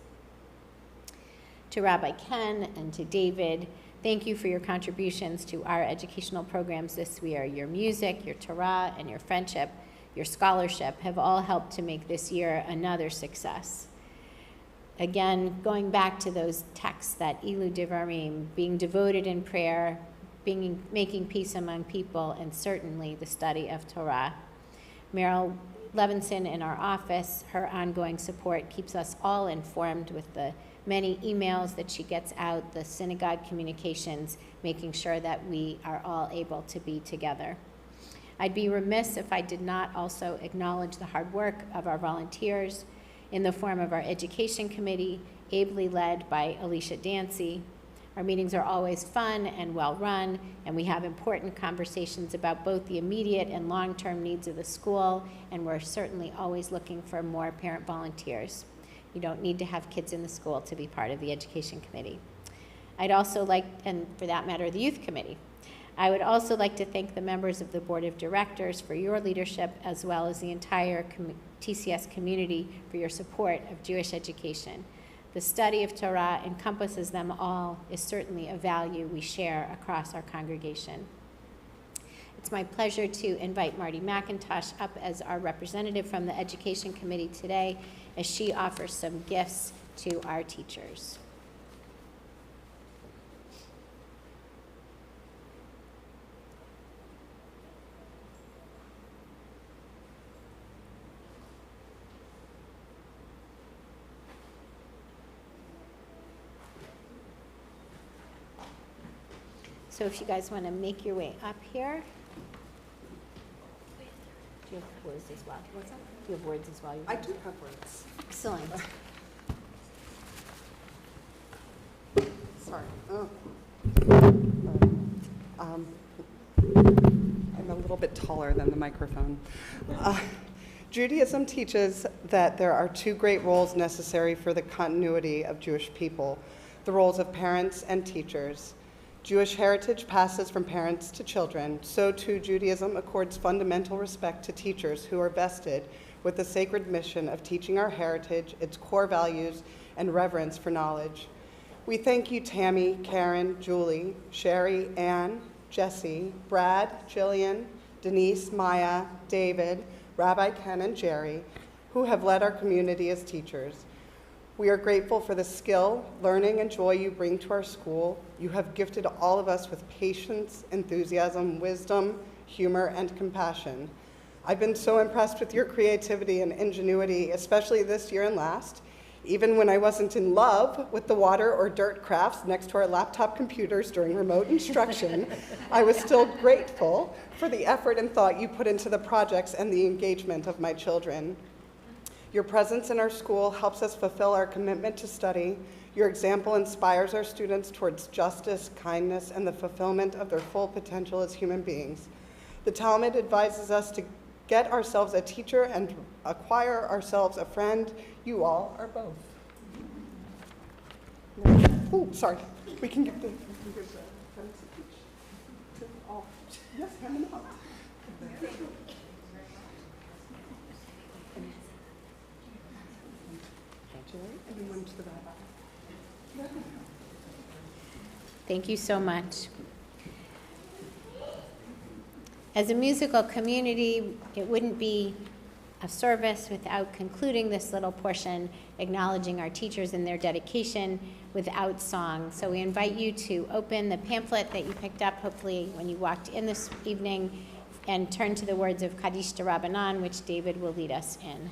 To Rabbi Ken and to David, thank you for your contributions to our educational programs this year. Your music, your Torah, and your friendship, your scholarship have all helped to make this year another success. Again, going back to those texts that Elu Devarim, being devoted in prayer, making peace among people, and certainly the study of Torah. Meryl Levinson in our office, her ongoing support keeps us all informed with the many emails that she gets out, the synagogue communications, making sure that we are all able to be together. I'd be remiss if I did not also acknowledge the hard work of our volunteers in the form of our education committee, ably led by Alicia Dancy. Our meetings are always fun and well-run, and we have important conversations about both the immediate and long-term needs of the school, and we're certainly always looking for more parent volunteers. You don't need to have kids in the school to be part of the education committee. I'd also like, and for that matter, the youth committee. I would also like to thank the members of the board of directors for your leadership, as well as the entire TCS community for your support of Jewish education. The study of Torah encompasses them all, is certainly a value we share across our congregation. It's my pleasure to invite Marty McIntosh up as our representative from the Education Committee today, as she offers some gifts to our teachers. So if you guys want to make your way up here. Do you have words as well? What's that? Do you have words as well? I do have words. Excellent. Sorry. I'm a little bit taller than the microphone. Judaism teaches that there are two great roles necessary for the continuity of Jewish people, the roles of parents and teachers. Jewish heritage passes from parents to children, so too Judaism accords fundamental respect to teachers who are vested with the sacred mission of teaching our heritage, its core values, and reverence for knowledge. We thank you, Tammy, Karen, Julie, Sherry, Ann, Jesse, Brad, Jillian, Denise, Maya, David, Rabbi Ken, and Jerry, who have led our community as teachers. We are grateful for the skill, learning, and joy you bring to our school. You have gifted all of us with patience, enthusiasm, wisdom, humor, and compassion. I've been so impressed with your creativity and ingenuity, especially this year and last. Even when I wasn't in love with the water or dirt crafts next to our laptop computers during remote instruction, I was still grateful for the effort and thought you put into the projects and the engagement of my children. Your presence in our school helps us fulfill our commitment to study. Your example inspires our students towards justice, kindness, and the fulfillment of their full potential as human beings. The Talmud advises us to get ourselves a teacher and acquire ourselves a friend. You all are both. Oh, sorry. We can give the friends each to all. Yes, hand them out. Everyone to the back. Thank you so much. As a musical community, it wouldn't be a service without concluding this little portion, acknowledging our teachers and their dedication without song. So we invite you to open the pamphlet that you picked up, hopefully when you walked in this evening, and turn to the words of Kaddish de Rabbanan, which David will lead us in.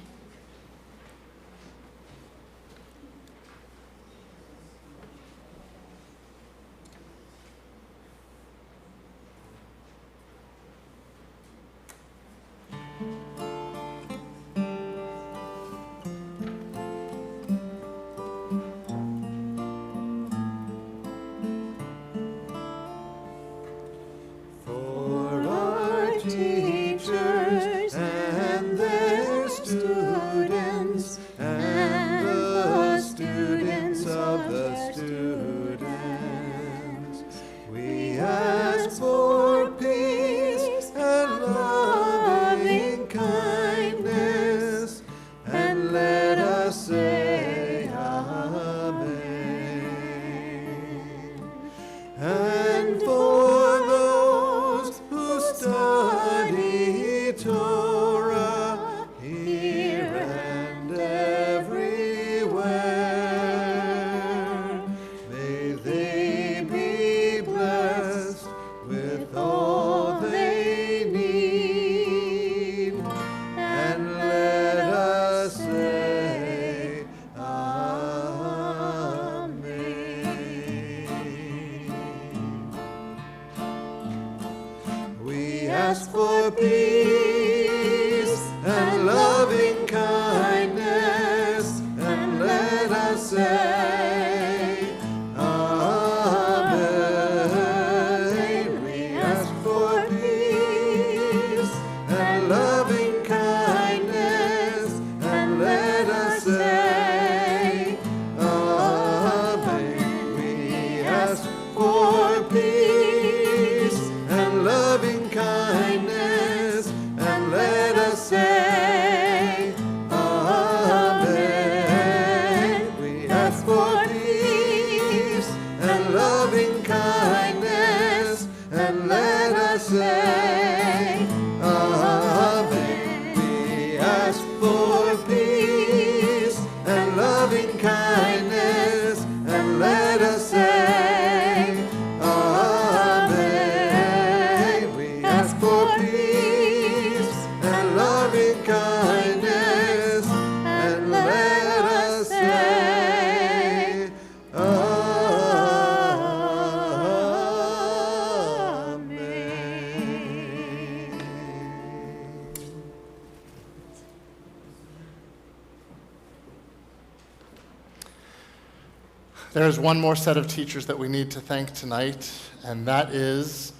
There's one more set of teachers that we need to thank tonight, and that is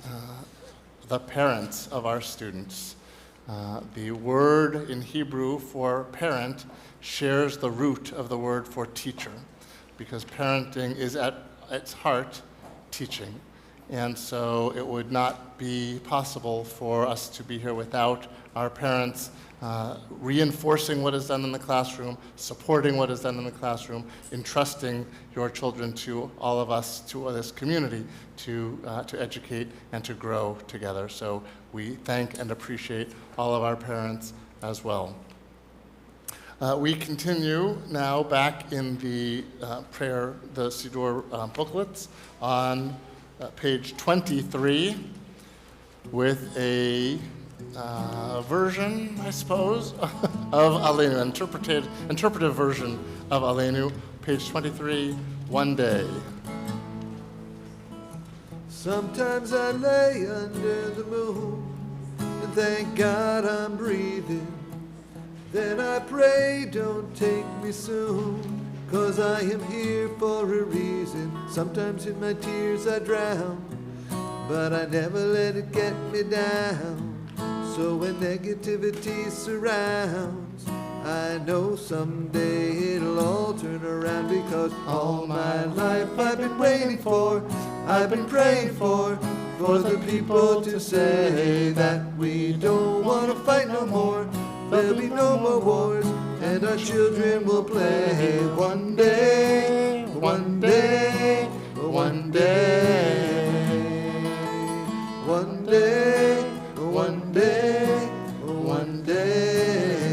the parents of our students. The word in Hebrew for parent shares the root of the word for teacher, because parenting is at its heart teaching. And so it would not be possible for us to be here without our parents reinforcing what is done in the classroom, supporting what is done in the classroom, entrusting your children to all of us, to this community, to educate and to grow together. So we thank and appreciate all of our parents as well. We continue now back in the prayer, the Siddur booklets on page 23 with a version, I suppose, of Aleinu, interpretive version of Aleinu, page 23, one day. Sometimes I lay under the moon and thank God I'm breathing. Then I I pray, don't take me soon, 'cause I am here for a reason. Sometimes in my tears I drown, but I never let it get me down. So when negativity surrounds, I know someday it'll all turn around, because all my life I've been waiting for, I've been praying for the people to say that we don't want to fight no more. There'll be no more wars, and our children will play one day, one day, one day, one day, one day, one day.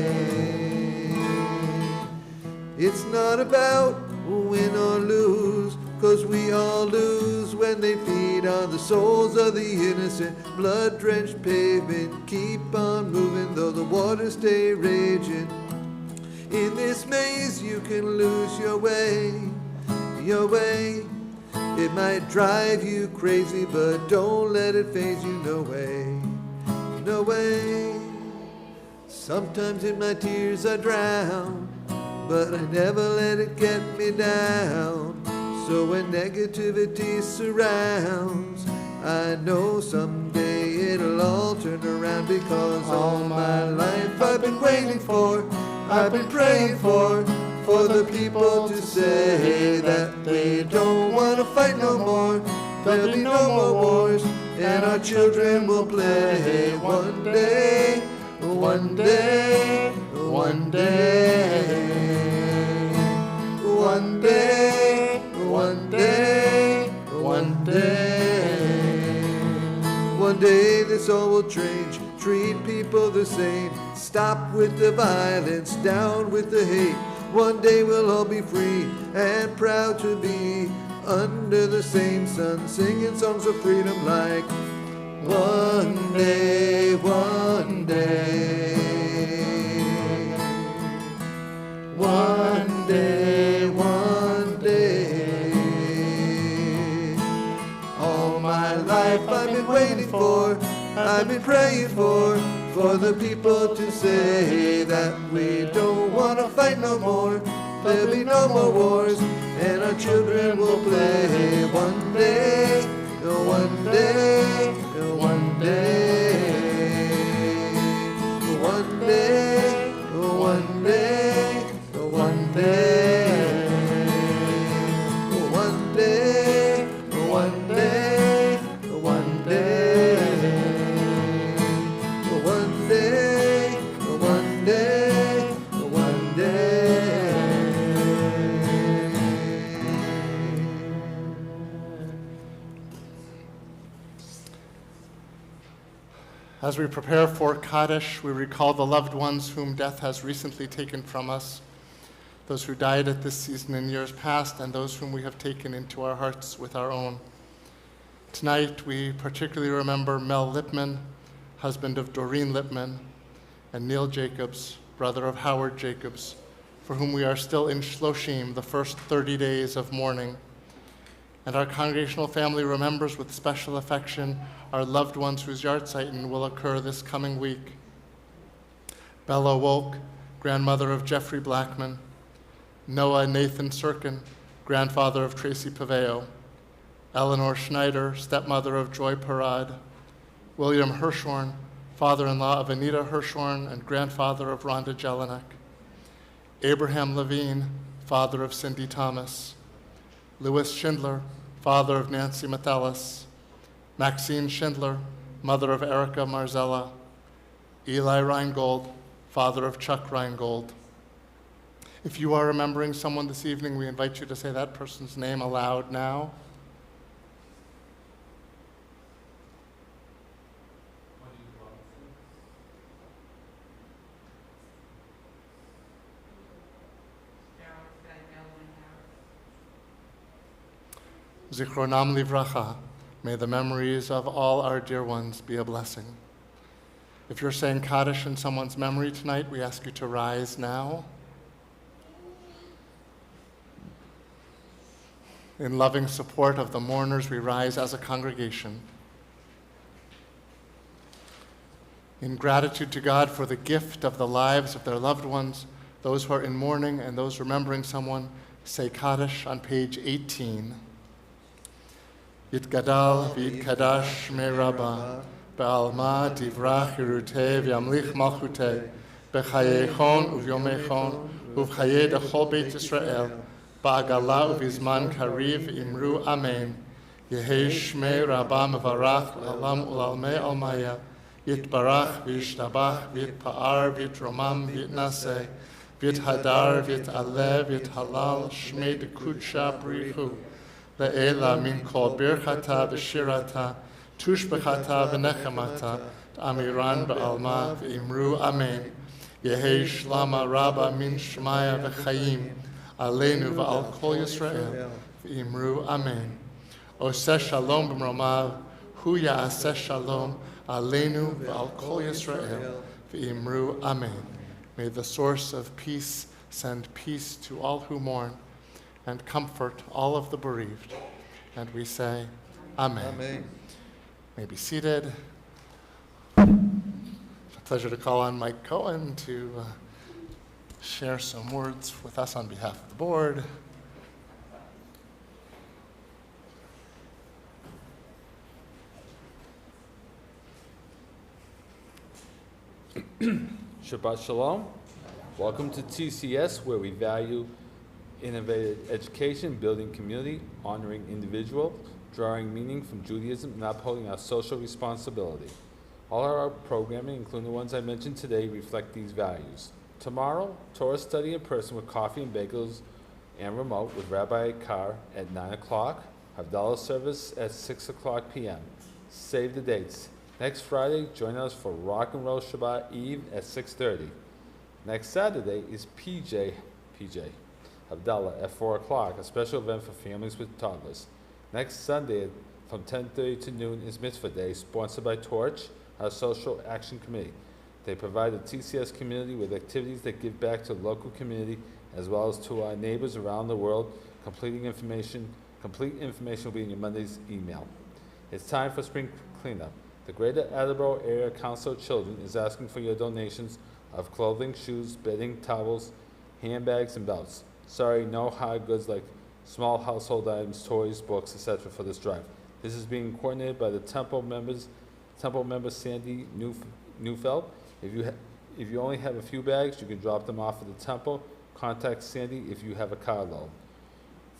It's not about win or lose, 'cause we all lose when they feed on the souls of the innocent. Blood-drenched pavement, keep on moving though the waters stay raging. In this maze you can lose your way, your way. It might drive you crazy, but don't let it faze you, no way, no way. Sometimes in my tears I drown, but I never let it get me down. So when negativity surrounds, I know someday it'll all turn around, because all my life I've been waiting for, I've been praying for the people to say that we don't want to fight no more. There'll be no more wars, and our children will play one day, one day, one day, one day, one day, one day. One day this all will change, treat people the same, stop with the violence, down with the hate. One day we'll all be free and proud to be under the same sun, singing songs of freedom like one day, one day, one day, one day. All my life I've been waiting for, I've been praying for the people to say that we don't want to fight no more. There'll be no more wars, and our children will play one day, one day, one day, one day, one day, one day, one day, one day, one day, one day, one day, one day. As we prepare for Kaddish, we recall the loved ones whom death has recently taken from us, those who died at this season in years past, and those whom we have taken into our hearts with our own. Tonight, we particularly remember Mel Lipman, husband of Doreen Lipman, and Neil Jacobs, brother of Howard Jacobs, for whom we are still in Shloshim, the first 30 days of mourning. And our congregational family remembers with special affection our loved ones whose yahrzeit will occur this coming week. Bella Woke, grandmother of Jeffrey Blackman, Noah Nathan Sirkin, grandfather of Tracy Paveo, Eleanor Schneider, stepmother of Joy Parad, William Hirshhorn, father-in-law of Anita Hirshhorn and grandfather of Rhonda Jelinek, Abraham Levine, father of Cindy Thomas, Louis Schindler, father of Nancy Metellus, Maxine Schindler, mother of Erica Marzella, Eli Reingold, father of Chuck Reingold. If you are remembering someone this evening, we invite you to say that person's name aloud now. Zichronam livracha. May the memories of all our dear ones be a blessing. If you're saying Kaddish in someone's memory tonight, we ask you to rise now. In loving support of the mourners, we rise as a congregation. In gratitude to God for the gift of the lives of their loved ones, those who are in mourning and those remembering someone, say Kaddish on page 18. Yitgadal v'yitkadash shmei Rabbah, be'alma tivrach yiruteh v'yamlich malchuteh, b'chayeichon u'vyomeichon u'v'chayei dechol Beit Yisrael, ba'agala u'vizman kariv imru amen. Yehei shmei Rabbah mevarach l'olam u'lalmei almaya, yitbarach v'yishtabach v'yitpa'ar v'yitromam v'yitnaseh, v'yithadar v'yit'aleh v'yithalal shmei dekudsha brichu, le'ela min kol birchata v'shirata, tushbechata v'nechemata, amiran ba'alma v'imru amen. Yehei shlama rabba min shmaya v'chayim, aleinu v'al kol Yisrael, v'imru amen. Oseh shalom b'mromav, hu ya'aseh shalom, aleinu v'al kol Yisrael, v'imru amen. May the source of peace send peace to all who mourn and comfort all of the bereaved. And we say, Amen. Amen. May be seated. It's a pleasure to call on Mike Cohen to share some words with us on behalf of the board. Shabbat Shalom. Welcome to TCS, where we value innovative education, building community, honoring individuals, drawing meaning from Judaism, and upholding our social responsibility. All our programming, including the ones I mentioned today, reflect these values. Tomorrow, Torah study in person with coffee and bagels and remote with Rabbi Carr at 9 o'clock, Havdalah service at 6 o'clock p.m. Save the dates. Next Friday, join us for Rock and Roll Shabbat Eve at 6:30. Next Saturday is PJ Havdalah at 4 o'clock, a special event for families with toddlers. Next Sunday from 10:30 to noon is Mitzvah Day, sponsored by Torch, our social action committee. They provide the TCS community with activities that give back to the local community as well as to our neighbors around the world. Complete information will be in your Monday's email. It's time for spring cleanup. The Greater Attleboro Area Council of Children is asking for your donations of clothing, shoes, bedding, towels, handbags, and belts. Sorry, no hard goods like small household items, toys, books, etc. for this drive. This is being coordinated by the Temple member Sandy Neufeld. If you only have a few bags, you can drop them off at the Temple. Contact Sandy if you have a carload.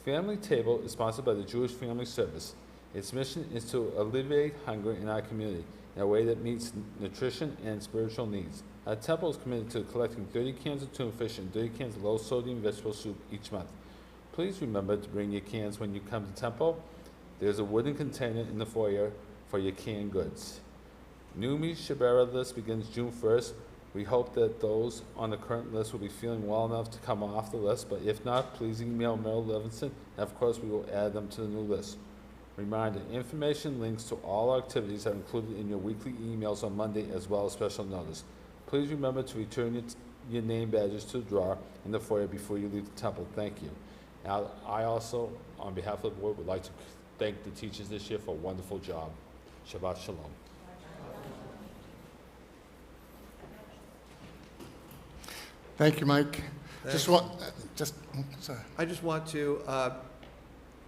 Family Table is sponsored by the Jewish Family Service. Its mission is to alleviate hunger in our community in a way that meets nutrition and spiritual needs. Our temple is committed to collecting 30 cans of tuna fish and 30 cans of low-sodium vegetable soup each month. Please remember to bring your cans when you come to temple. There's a wooden container in the foyer for your canned goods. Numi Shabbat list begins June 1st. We hope that those on the current list will be feeling well enough to come off the list, but if not, please email Merrill Levinson, and of course we will add them to the new list. Reminder, information links to all our activities are included in your weekly emails on Monday as well as special notice. Please remember to return your name badges to the drawer in the foyer before you leave the temple. Thank you. Now, I also, on behalf of the board, would like to thank the teachers this year for a wonderful job. Shabbat Shalom. Thank you, Mike. Sorry. I just want to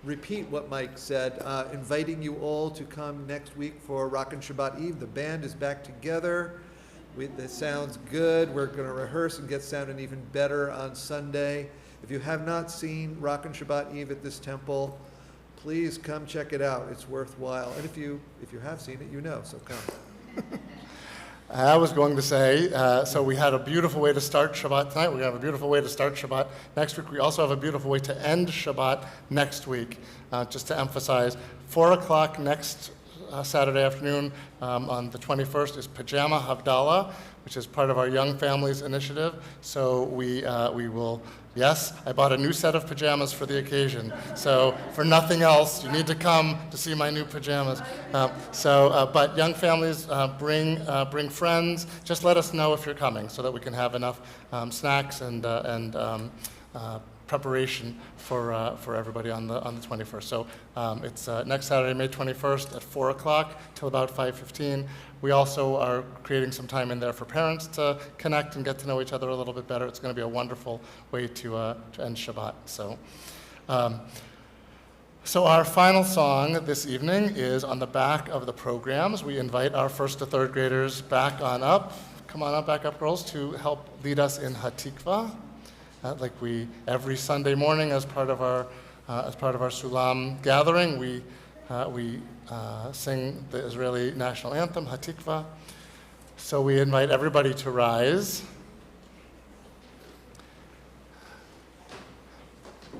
repeat what Mike said, inviting you all to come next week for Rockin' Shabbat Eve. The band is back together. It sounds good. We're going to rehearse and get sounding even better on Sunday. If you have not seen Rockin' Shabbat Eve at this temple, please come check it out. It's worthwhile. And if you have seen it, you know, so come. I was going to say, so we had a beautiful way to start Shabbat tonight. We have a beautiful way to start Shabbat next week. We also have a beautiful way to end Shabbat next week. Just to emphasize, 4 o'clock next Saturday afternoon on the 21st is Pajama Havdalah, which is part of our Young Families Initiative. So we will, yes, I bought a new set of pajamas for the occasion. So for nothing else, you need to come to see my new pajamas. But young families, bring friends. Just let us know if you're coming so that we can have enough snacks and preparation for everybody on the 21st. So it's next Saturday, May 21st at 4 o'clock till about 5:15. We also are creating some time in there for parents to connect and get to know each other a little bit better. It's going to be a wonderful way to end Shabbat. So our final song this evening is on the back of the programs. We invite our first to third graders back on up. Come on up, back up, girls, to help lead us in Hatikva. Like we every Sunday morning, as part of our Sulam gathering, we sing the Israeli national anthem, Hatikva. So we invite everybody to rise.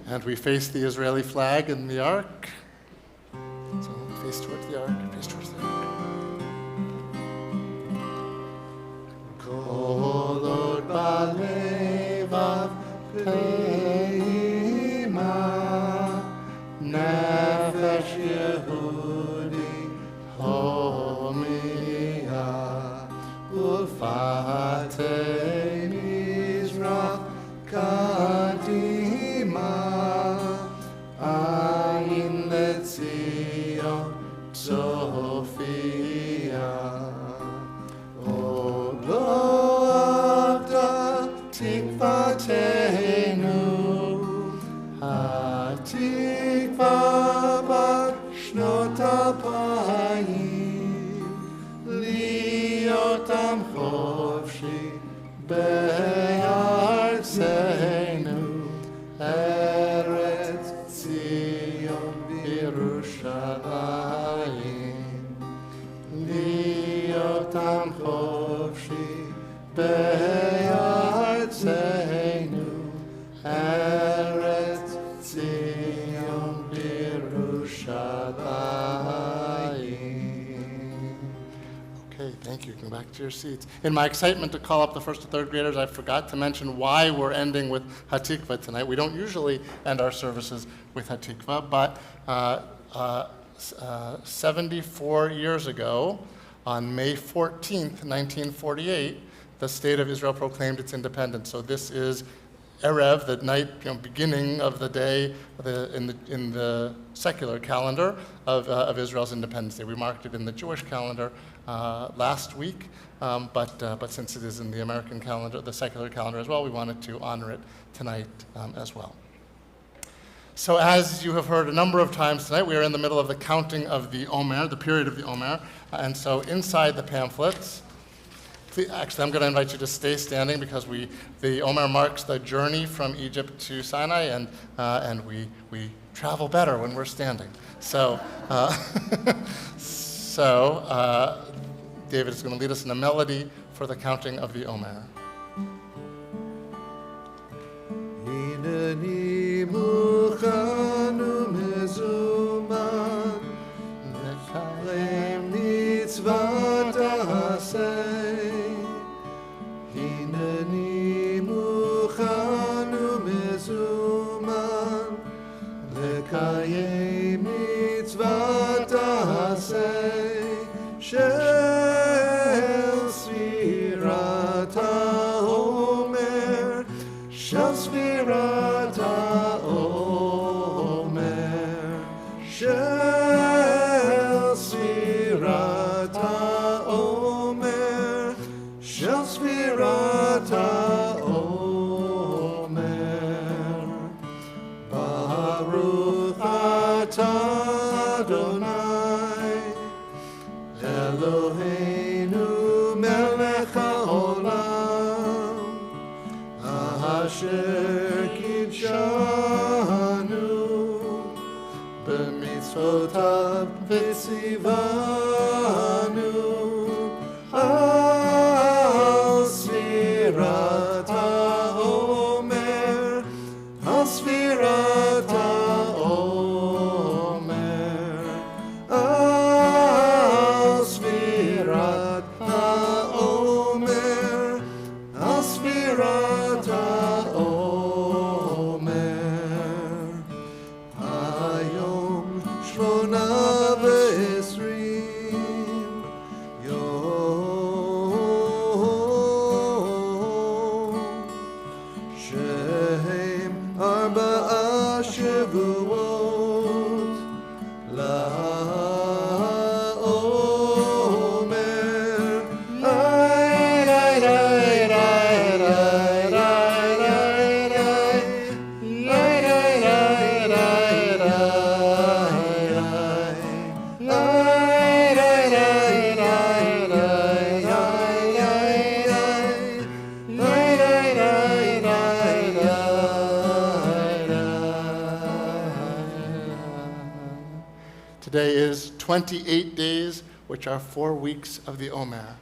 And we face the Israeli flag in the ark. So face towards the ark, face towards the ark. Kolot balevav peima, nefesh Yehudi homiya, ulfatei mizrach kadima, ayin letzion Sophia. Tikvatenu, Hatikva בת שנות 2000, להיות עם חופשי בארצנו, ארץ ציון בירושלים. להיות עם חופשי בארצנו, ארץ ציון בירושלים. Okay, thank you. Go back to your seats. In my excitement to call up the first to third graders, I forgot to mention why we're ending with Hatikva tonight. We don't usually end our services with Hatikva, but 74 years ago, on May 14th, 1948, the state of Israel proclaimed its independence. So this is Erev, the night, beginning of the day in the secular calendar of Israel's Independence Day. We marked it in the Jewish calendar last week, but since it is in the American calendar, the secular calendar as well, we wanted to honor it tonight as well. So as you have heard a number of times tonight, we are in the middle of the counting of the Omer, the period of the Omer, and so inside the pamphlets, actually, I'm going to invite you to stay standing because the Omer marks the journey from Egypt to Sinai, and we travel better when we're standing. So, David is going to lead us in a melody for the counting of the Omer. Hineni muchan umezuman, nekayem mitzvah ta'aseh. Hineni muchan umezuman, nekayem mitzvah ta'aseh, shel sfirat ha'omer, shel sfirat ha'omer, shel sfirat ha'omer, shel sfirat ha'omer. Baruch atah Adonai, Eloheinu melech ha'olam, asher kidshanu b'mitzvotav v'tzivanu al sfirat ha'omer, al sfirat ha'omer, al sfirat ha'omer, al sfirat ha'omer. Hayom shmona v'esrim, Shavuot la'omer. Ay, ay, ay, ay, ay, Today is 28 days, which are 4 weeks of the Omer.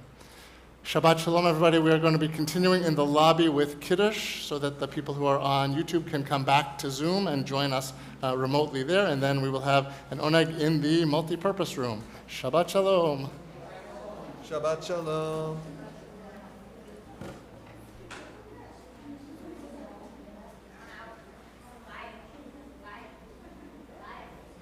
Shabbat Shalom, everybody. We are going to be continuing in the lobby with Kaddish so that the people who are on YouTube can come back to Zoom and join us remotely there. And then we will have an oneg in the multi-purpose room. Shabbat Shalom. Shabbat Shalom.